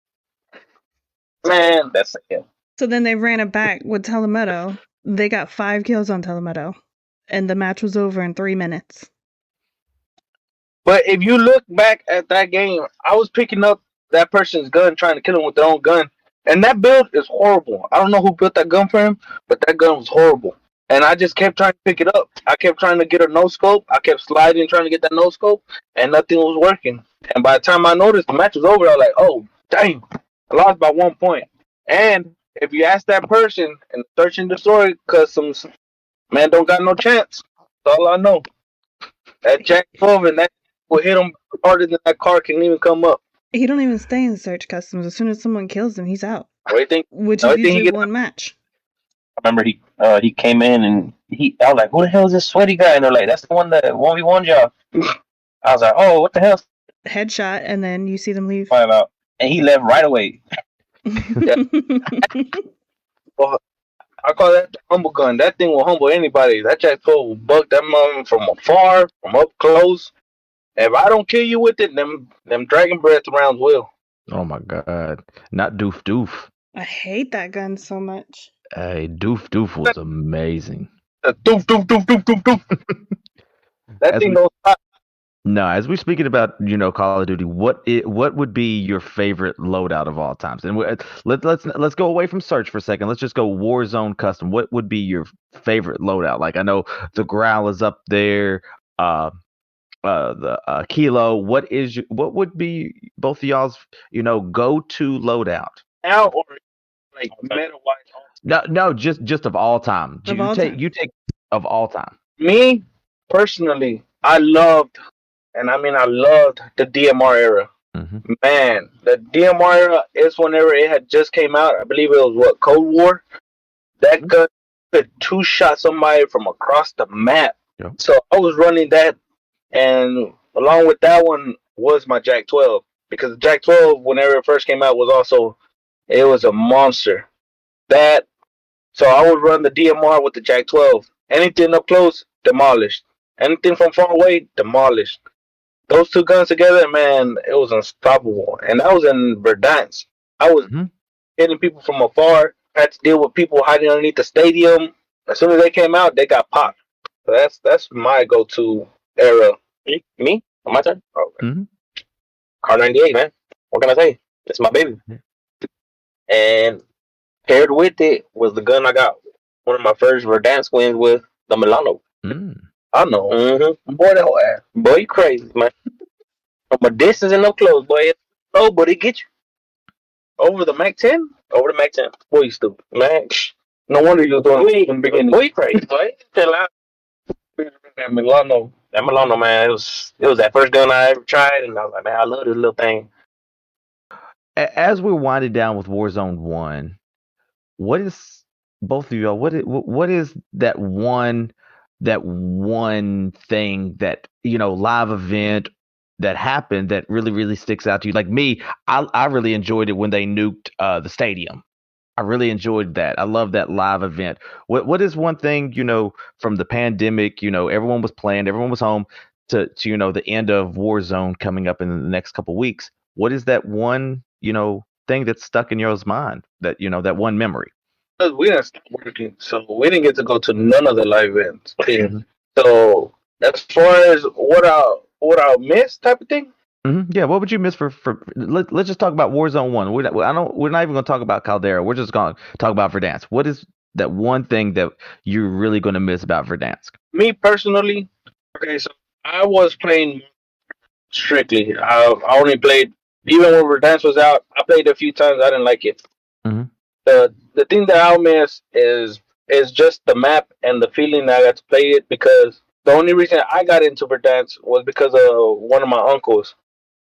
C: Man, that's it.
A: So then they ran it back with Telemetro. They got 5 kills on Telemetro, and the match was over in 3 minutes.
C: But if you look back at that game, I was picking up that person's gun, trying to kill him with their own gun, and that build is horrible. I don't know who built that gun for him, but that gun was horrible. And I just kept trying to pick it up. I kept trying to get a no scope. I kept sliding, trying to get that no scope, and nothing was working. And by the time I noticed the match was over, I was like, oh, dang, I lost by 1 point. And if you ask that person and searching the story, because some man don't got no chance. That's all I know. That Jack 12 and that will hit him harder than that car can even come up.
A: He don't even stay in search customs. As soon as someone kills him, he's out.
C: What do you think?
A: Which is usually one match.
D: I remember he came in and I was like, who the hell is this sweaty guy? And they're like, that's the one that 1v1 y'all. I was like, oh, what the hell?
A: Headshot, and then you see them leave.
D: Out. And he left right away.
C: Well, I call that the humble gun. That thing will humble anybody. That Jack 12 will buck that mom from afar, from up close. If I don't kill you with it, them dragon breath rounds will.
B: Oh my god. Not doof doof.
A: I hate that gun so much.
B: Hey, doof doof was amazing.
C: Doof doof doof doof doof doof. That thing don't stop.
B: No, as we're speaking about, Call of Duty, what would be your favorite loadout of all times? And let's go away from search for a second. Let's just go Warzone custom. What would be your favorite loadout? Like, I know the Growl is up there. The Kilo. What would be both of y'all's go-to loadout?
C: Now or like meta-wise?
B: No, just of all time. You take of all time.
C: Me personally, I loved the DMR era.
B: Mm-hmm.
C: Man, the DMR era is whenever it had just came out. I believe it was Cold War. That gun could 2-shot somebody from across the map.
B: Yep.
C: So I was running that, and along with that one was my Jack 12, because the Jack 12, whenever it first came out, it was a monster. So I would run the DMR with the Jack 12. Anything up close, demolished. Anything from far away, demolished. Those two guns together, man, it was unstoppable. And that was in Verdansk. I was hitting people from afar. I had to deal with people hiding underneath the stadium. As soon as they came out, they got popped. So that's my go-to era.
D: Me? My turn?
C: Oh,
B: mm-hmm.
D: Car 98, man. What can I say? It's my baby. And paired with it was the gun I got one of my first Verdansk wins with, the Milano.
C: I know.
D: Mm-hmm. Boy, that ass. Boy, you crazy, man. From a distance and up close, boy. Nobody get you.
C: Over the Mac 10?
D: Over the Mac 10.
C: Boy, you stupid.
D: Man,
C: no wonder you were doing it in the beginning.
D: Boy, you crazy, boy. Chill out.
C: That Milano.
D: That Milano, man, it was that first gun I ever tried, and I was like, man, I love this little thing.
B: As we're winding down with Warzone 1, what is both of y'all? What is that one thing that live event that happened that really sticks out to you? Like me, I really enjoyed it when they nuked the stadium. I really enjoyed that. I love that live event. What is one thing, from the pandemic, everyone was playing, everyone was home to the end of Warzone coming up in the next couple weeks. What is that one, thing that's stuck in your mind, that one memory?
C: Because we didn't stop working, so we didn't get to go to none of the live events. Yeah.
B: Hmm.
C: So as far as what I miss type of thing,
B: Yeah, what would you miss let's just talk about Warzone 1. We're not even going to talk about Caldera. We're just going to talk about Verdansk. What is that one thing that you're really going to miss about Verdansk?
C: me personally, okay, so I was playing strictly. I only played even when Verdansk was out. I played a few times. I didn't like it.
B: Hmm.
C: The thing that I'll miss is just the map and the feeling that I got to play it, because the only reason I got into Verdansk was because of one of my uncles.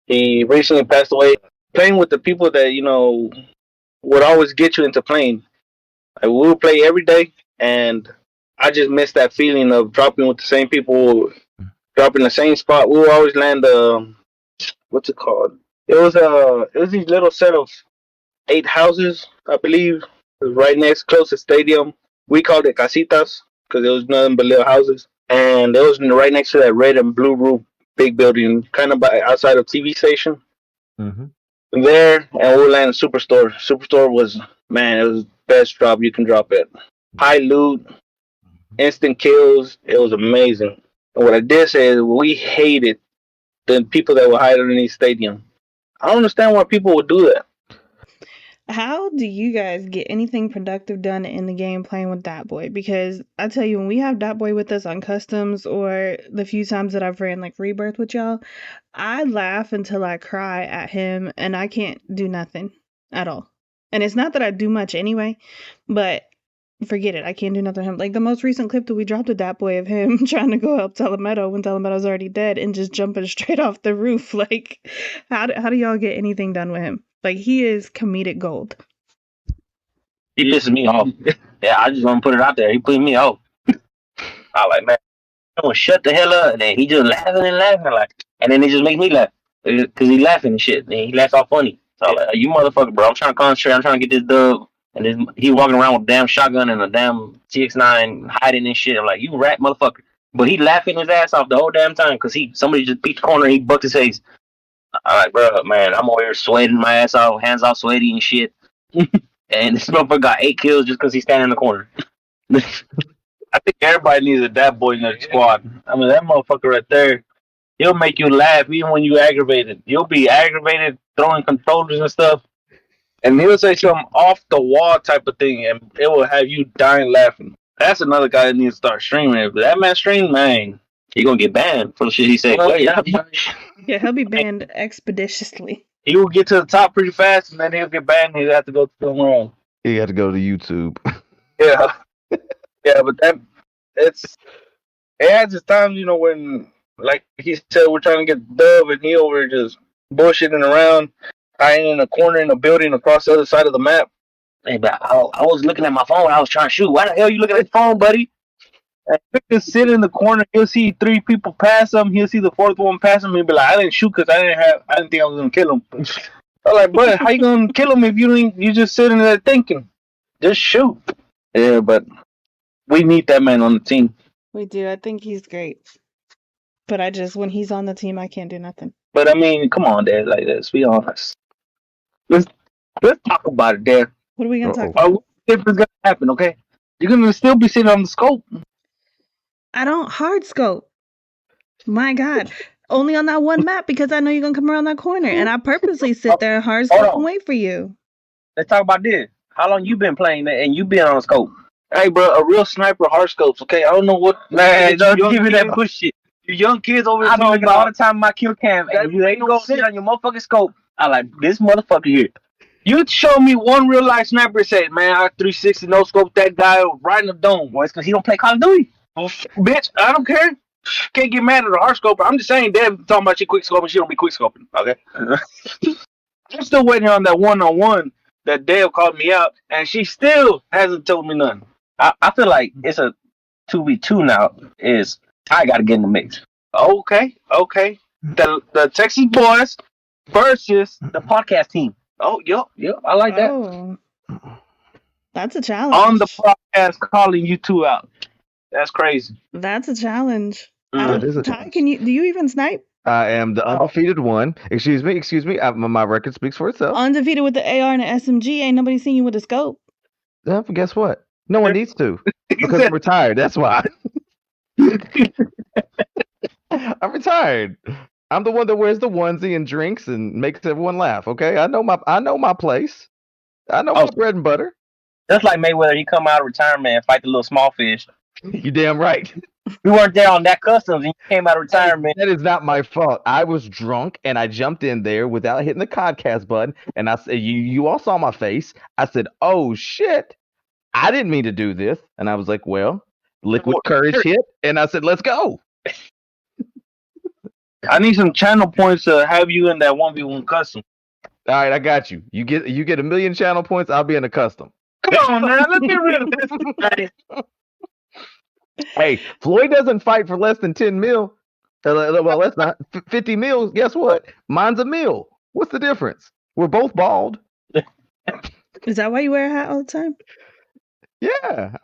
C: He recently passed away. Playing with the people that would always get you into playing. Like, we would play every day, and I just miss that feeling of dropping with the same people, dropping the same spot. We would always land what's it called? It was these little set of 8 houses, I believe, right next close to stadium. We called it casitas because it was nothing but little houses, and it was right next to that red and blue roof big building, kind of by outside of TV station.
B: Hmm.
C: There, and we landed Superstore. Superstore was, man, it was the best drop you can drop it. High loot, instant kills. It was amazing. And what I did say is we hated the people that were hiding in these stadium. I don't understand why people would do that.
A: How do you guys get anything productive done in the game playing with that boy? Because I tell you, when we have that boy with us on customs or the few times that I've ran like Rebirth with y'all, I laugh until I cry at him and I can't do nothing at all. And it's not that I do much anyway, but forget it. I can't do nothing to him. Like the most recent clip that we dropped with that boy of him trying to go help Telemeadow when Telemedow's already dead and just jumping straight off the roof. Like, how do y'all get anything done with him? Like, he is comedic gold.
D: He pisses me off. Yeah, I just want to put it out there. He pissed me off. I like, man, I'm gonna shut the hell up. And then he just laughing and laughing, like, and then it just makes me laugh because he laughing and shit. And he laughs all funny. So I'm like, you motherfucker, bro. I'm trying to concentrate. I'm trying to get this dub. And then he walking around with a damn shotgun and a damn TX9 hiding and shit. I'm like, you rat motherfucker. But he laughing his ass off the whole damn time because somebody just beat the corner and he bucked his face. I'm like, bro, man, I'm over here sweating my ass off, hands all sweaty and shit. And this motherfucker got 8 kills just because he's standing in the corner.
C: I think everybody needs a dad boy in their squad. I mean, that motherfucker right there, he'll make you laugh even when you aggravated. You'll be aggravated throwing controllers and stuff, and he'll say some off the wall type of thing, and it will have you dying laughing. That's another guy that needs to start streaming. But that man stream, man,
D: He gonna get banned for the shit he said.
A: Yeah, he'll be banned expeditiously.
C: he will get to the top pretty fast, and then he'll get banned. And he'll have to go somewhere else.
B: You got to go to YouTube.
C: Yeah, yeah, but it has its times, when, like he said, we're trying to get Dove, and he over just bullshitting around, hiding in a corner in a building across the other side of the map.
D: Hey, but I was looking at my phone. I was trying to shoot. Why the hell you looking at the phone, buddy?
C: And he'll just sit in the corner. He'll see 3 people pass him. He'll see the 4th one pass him. He'll be like, "I didn't shoot because I didn't think I was gonna kill him." I'm like, "But how you gonna kill him if you just sitting there thinking? Just shoot." Yeah, but we need that man on the team.
A: We do. I think he's great. But when he's on the team, I can't do nothing.
C: But I mean, come on, Dad. Like, let's be honest. Let's talk about it, Dad.
A: What are we gonna talk about?
C: What if it's gonna happen? Okay, you're gonna still be sitting on the scope.
A: I don't hard scope. My God. Only on that one map because I know you're gonna come around that corner. And I purposely sit there and hard scope and wait for you.
D: Let's talk about this. How long you been playing that and you been on scope?
C: Hey, bro, a real sniper hard scopes. Okay, I don't know what.
D: Man, don't give me that push shit.
C: You young kids over here
D: I be
C: talking
D: looking all the
C: about.
D: time at my kill cam and you ain't gonna sit on your motherfucking scope. I like this motherfucker here.
C: You show me one real life sniper said, "Man, I 360 no scope that guy right in the dome."
D: Boy, it's because he don't play Call of Duty.
C: Bitch, I don't care. Can't get mad at a hard scoper. I'm just saying, Deb talking about she quick scoping. She don't be quick scoping. Okay. I'm still waiting on that 1-on-1 that Deb called me out, and she still hasn't told me nothing.
D: I feel like it's a 2v2 now. Is Ty got to get in the mix.
C: Okay. The Texas boys versus
D: The podcast team.
C: yep. I like that.
A: Oh. That's a
C: on
A: challenge.
C: the podcast calling you two out. That's crazy.
A: That's a challenge. I
B: That is
A: don't.
B: a
A: Ty, can you? Do you even snipe?
B: I am the undefeated one. Excuse me. My record speaks for itself.
A: Undefeated with the AR and the SMG. Ain't nobody seen you with a scope.
B: But guess what? No one needs to
C: He
B: because I'm
C: said,
B: retired. That's why. I'm retired. I'm the one that wears the onesie and drinks and makes everyone laugh. Okay, I know my place. I know
D: Oh,
B: my bread and butter.
D: just like Mayweather, he come out of retirement and fight the little small fish.
B: You damn right.
D: We weren't there on that customs, and you came out of
B: Hey,
D: retirement.
B: that is not my fault. I was drunk and I jumped in there without hitting the podcast button. And I said, you all saw my face. I said, oh shit, I didn't mean to do this. And I was like, well, liquid courage hit. And I said, let's go.
C: I need some channel points to have you in that 1v1 custom.
B: All right, I got you. You get 1,000,000 channel points. I'll be in a custom.
C: Come on, man. Let's be realistic.
B: Hey, Floyd doesn't fight for less than 10 mil. Well, that's not 50 mil. Guess what? Mine's a mil. What's the difference? We're both bald.
A: Is that why you wear a hat all the time?
B: Yeah.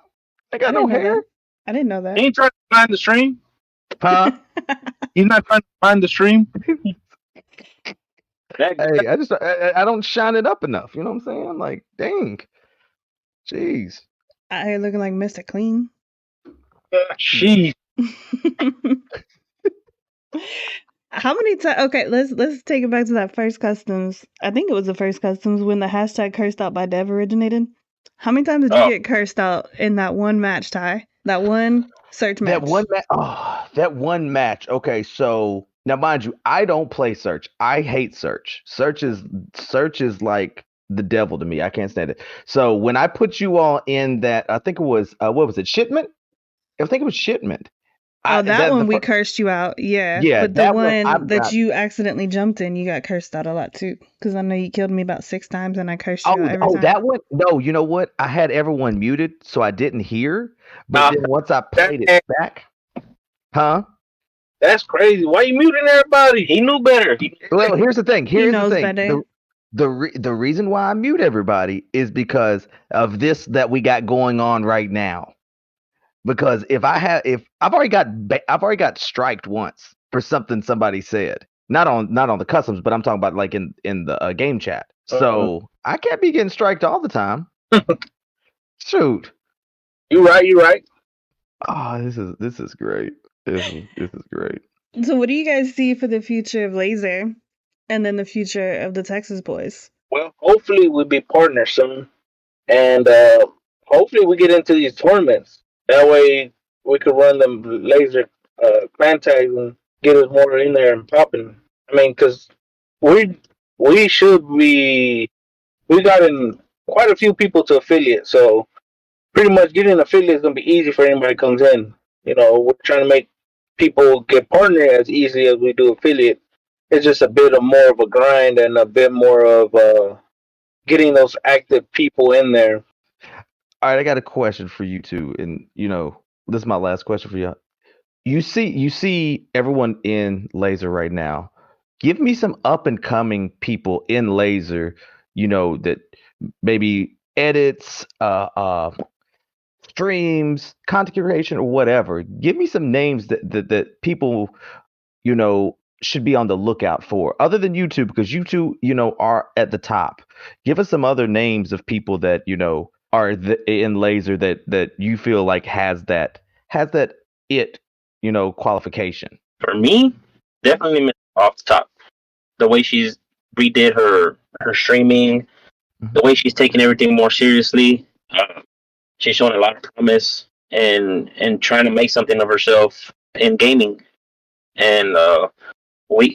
B: I got
A: I
B: no
A: didn't know
B: hair.
A: that. I didn't know that.
C: He ain't trying to find the stream.
B: Huh?
C: He's not trying to find the stream.
B: Hey, I don't shine it up enough. You know what I'm saying? Like, dang. Jeez.
A: Out here looking like Mr. Clean.
C: Jeez.
A: How many times? Okay, let's take it back to that first customs. I think it was the first customs when the hashtag cursed out by Dev originated. How many times did you get cursed out in that one match, Ty? That one search match.
B: That one match. Okay, so now mind you, I don't play search. I hate search. Search is like the devil to me. I can't stand it. So when I put you all in that, I think it was what was it? Shipment? I think it was shipment.
A: Oh, that one we cursed you out. Yeah.
B: Yeah,
A: but the
B: that
A: one that you accidentally jumped in, you got cursed out a lot too. Because I know you killed me about 6 times and I cursed you out every time.
B: That one? No, you know what? I had everyone muted, so I didn't hear. But then once I played it back, huh?
C: That's crazy. Why you muting everybody?
D: He knew better.
B: Well, here's the thing.
A: He knows better.
B: The reason why I mute everybody is because of this that we got going on right now. Because if I've already got striked once for something somebody said, not on the customs, but I'm talking about like in the game chat. So I can't be getting striked all the time. Shoot.
C: You right.
B: Oh, this is great. This is great.
A: So what do you guys see for the future of LaZeR and then the future of the Texas boys?
C: Well, hopefully we'll be partners soon. And hopefully we get into these tournaments. That way we could run them LaZeR clan tags and get us more in there and popping. I mean, because we should be, we got in quite a few people to affiliate. So pretty much getting an affiliate is going to be easy for anybody who comes in. You know, we're trying to make people get partner as easy as we do affiliate. It's just a bit of more of a grind and a bit more of getting those active people in there.
B: All right, I got a question for you two, and this is my last question for you. You see everyone in LaZeR right now. Give me some up and coming people in LaZeR, that maybe edits, streams, content creation, or whatever. Give me some names that people, should be on the lookout for, other than YouTube, because you two, are at the top. Give us some other names of people that are in LaZeR that you feel like has that qualification.
D: For me, definitely off the top. The way she's redid her streaming, the way she's taking everything more seriously. She's showing a lot of promise and trying to make something of herself in gaming. And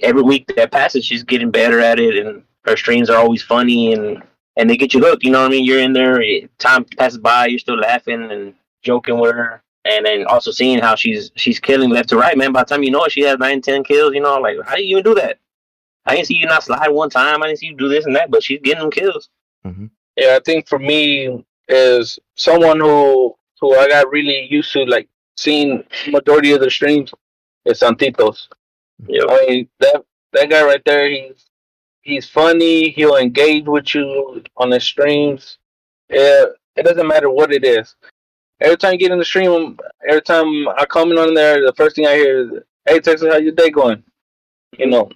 D: every week that passes, she's getting better at it, and her streams are always funny and they get you hooked. You know what I mean? You're in there, time passes by, you're still laughing and joking with her. And then also seeing how she's killing left to right, man. By the time you know it, she has 9-10 kills. Like, how do you even do that? I didn't see you not slide one time. I didn't see you do this and that, but she's getting them kills.
B: Mm-hmm.
C: Yeah, I think for me is someone who I got really used to, like seeing majority of the streams is Santitos.
D: Yeah.
C: I mean that guy right there. He's funny. He'll engage with you on his streams. Yeah, It doesn't matter what it is. Every time you get in the stream, every time I comment on there, the first thing I hear is, "Hey Texas, how your day going?" You know,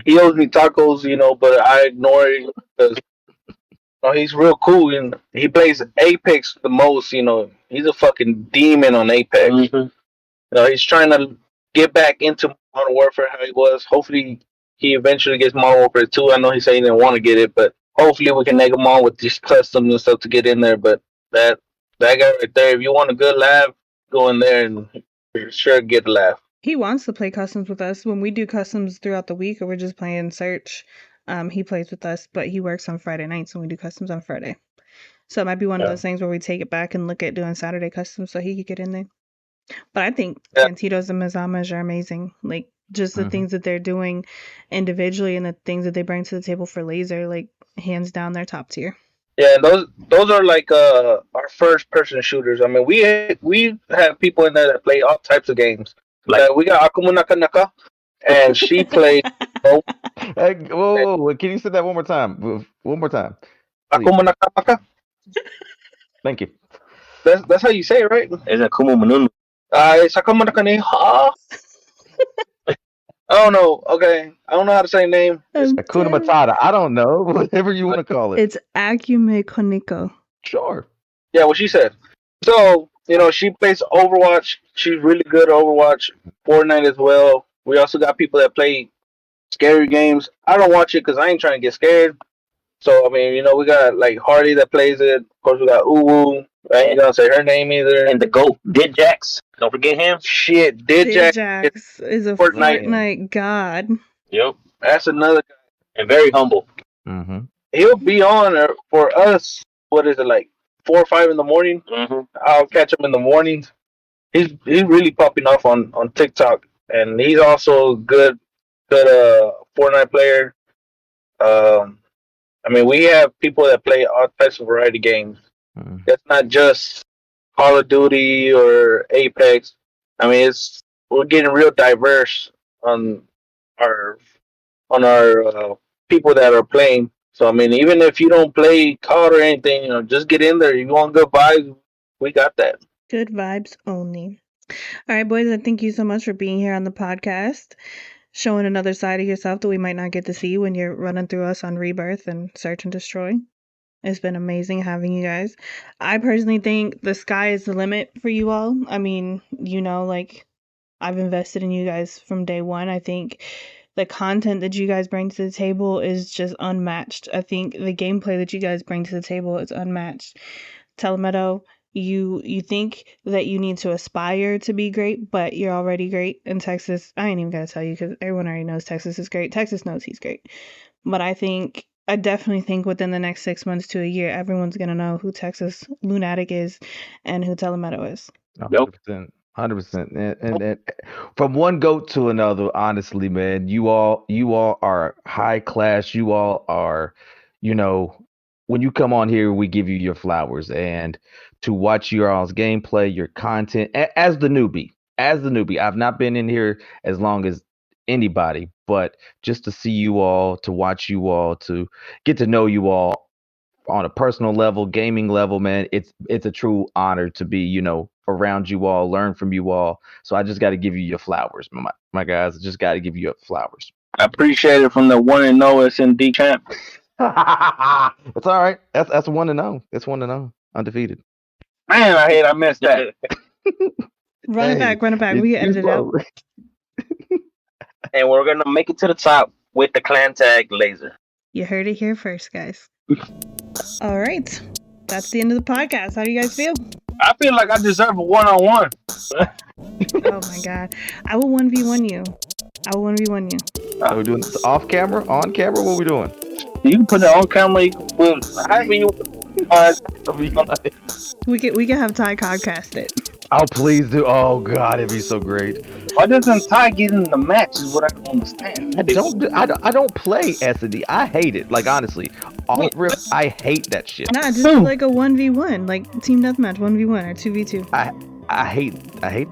C: he owes me tacos, but I ignore it because he's real cool and he plays Apex the most. He's a fucking demon on Apex. He's trying to get back into Modern Warfare how he was. Hopefully, he eventually gets Modern Warfare 2. I know he said he didn't want to get it, but hopefully we can egg him on with these customs and stuff to get in there. But that guy right there, if you want a good laugh, go in there and for sure get a laugh.
A: He wants to play customs with us. When we do customs throughout the week or we're just playing search, he plays with us, but he works on Friday nights and we do customs on Friday. So it might be one of those things where we take it back and look at doing Saturday customs so he could get in there. But I think Cantitos and Mazamas are amazing. Like, just the things that they're doing individually and the things that they bring to the table for LaZeR, like, hands down, they're top tier.
C: Yeah, those are like our first person shooters. I mean, we have people in there that play all types of games. Like we got Akumu Naka, and she played.
B: Hey, whoa, can you say that one more time? One more time.
C: Akumu Naka.
B: Thank you.
C: That's how you say it, right?
D: It's Akumu Manunu.
C: It's Akumu Naka. I don't know. Okay, I don't know how to say name.
B: Hakuna Matata. I don't know. Whatever you want to call it.
A: It's Akume Koniko.
B: Sure.
C: Yeah, what she said. So, she plays Overwatch. She's really good at Overwatch. Fortnite as well. We also got people that play scary games. I don't watch it because I ain't trying to get scared. So, I mean, we got like Hardy that plays it. Of course, we got Uwu. I ain't gonna say her name either.
D: And the GOAT, Didjax. Don't forget him.
C: Shit, Didjax
A: is a Fortnite god.
D: Yep.
C: That's another guy.
D: And very humble.
B: Mm-hmm.
C: He'll be on for us. What is it, like 4 or 5 in the morning?
D: Mm-hmm.
C: I'll catch him in the mornings. He's really popping off on TikTok, and he's also a good Fortnite player. I mean, we have people that play all types of variety games. It's not just Call of Duty or Apex. I mean, we're getting real diverse on our people that are playing. So I mean, even if you don't play COD or anything, just get in there. You want good vibes? We got that.
A: Good vibes only. All right, boys. Thank you so much for being here on the podcast, showing another side of yourself that we might not get to see when you're running through us on Rebirth and Search and Destroy. It's been amazing having you guys. I personally think the sky is the limit for you all. I mean, like, I've invested in you guys from day one. I think the content that you guys bring to the table is just unmatched. I think the gameplay that you guys bring to the table is unmatched. Telemedo, you think that you need to aspire to be great, but you're already great. In Texas, I ain't even gotta tell you because everyone already knows Texas is great. Texas knows he's great. But I definitely think within the next 6 months to a year, everyone's going to know who Texas Lunatic is and who Telemedo is.
B: 100%. 100%. And from one goat to another, honestly, man, you all are high class. You all are, when you come on here, we give you your flowers. And to watch your all's gameplay, your content, as the newbie, I've not been in here as long as anybody, but just to see you all, to watch you all, to get to know you all on a personal level, gaming level, man, it's a true honor to be, around you all, learn from you all. So I just got to give you your flowers, my guys. I just got to give you your flowers.
C: I appreciate it from the 1-0 SND champ.
B: It's all right. That's 1-0. It's 1-0, undefeated.
C: Man, I missed that.
A: Run it back. We can edit it out.
D: And we're going to make it to the top with the clan tag LaZeR.
A: You heard it here first, guys. All right. That's the end of the podcast. How do you guys feel?
C: I feel like I deserve a 1-on-1.
A: Oh, my God. I will 1v1 you.
B: Are we doing this off camera, on camera? What are we doing?
C: You can put it on camera. You can put however you
A: We can have Ty Codcast it.
B: Oh, please do. Oh, God, it'd be so great.
C: Why doesn't Ty get in the match is what I don't understand.
B: I don't play S&D. I hate it. Like, honestly. Off rip, I hate that shit.
A: Nah, just like a 1v1. Like, team deathmatch, 1v1 or 2v2.
B: I hate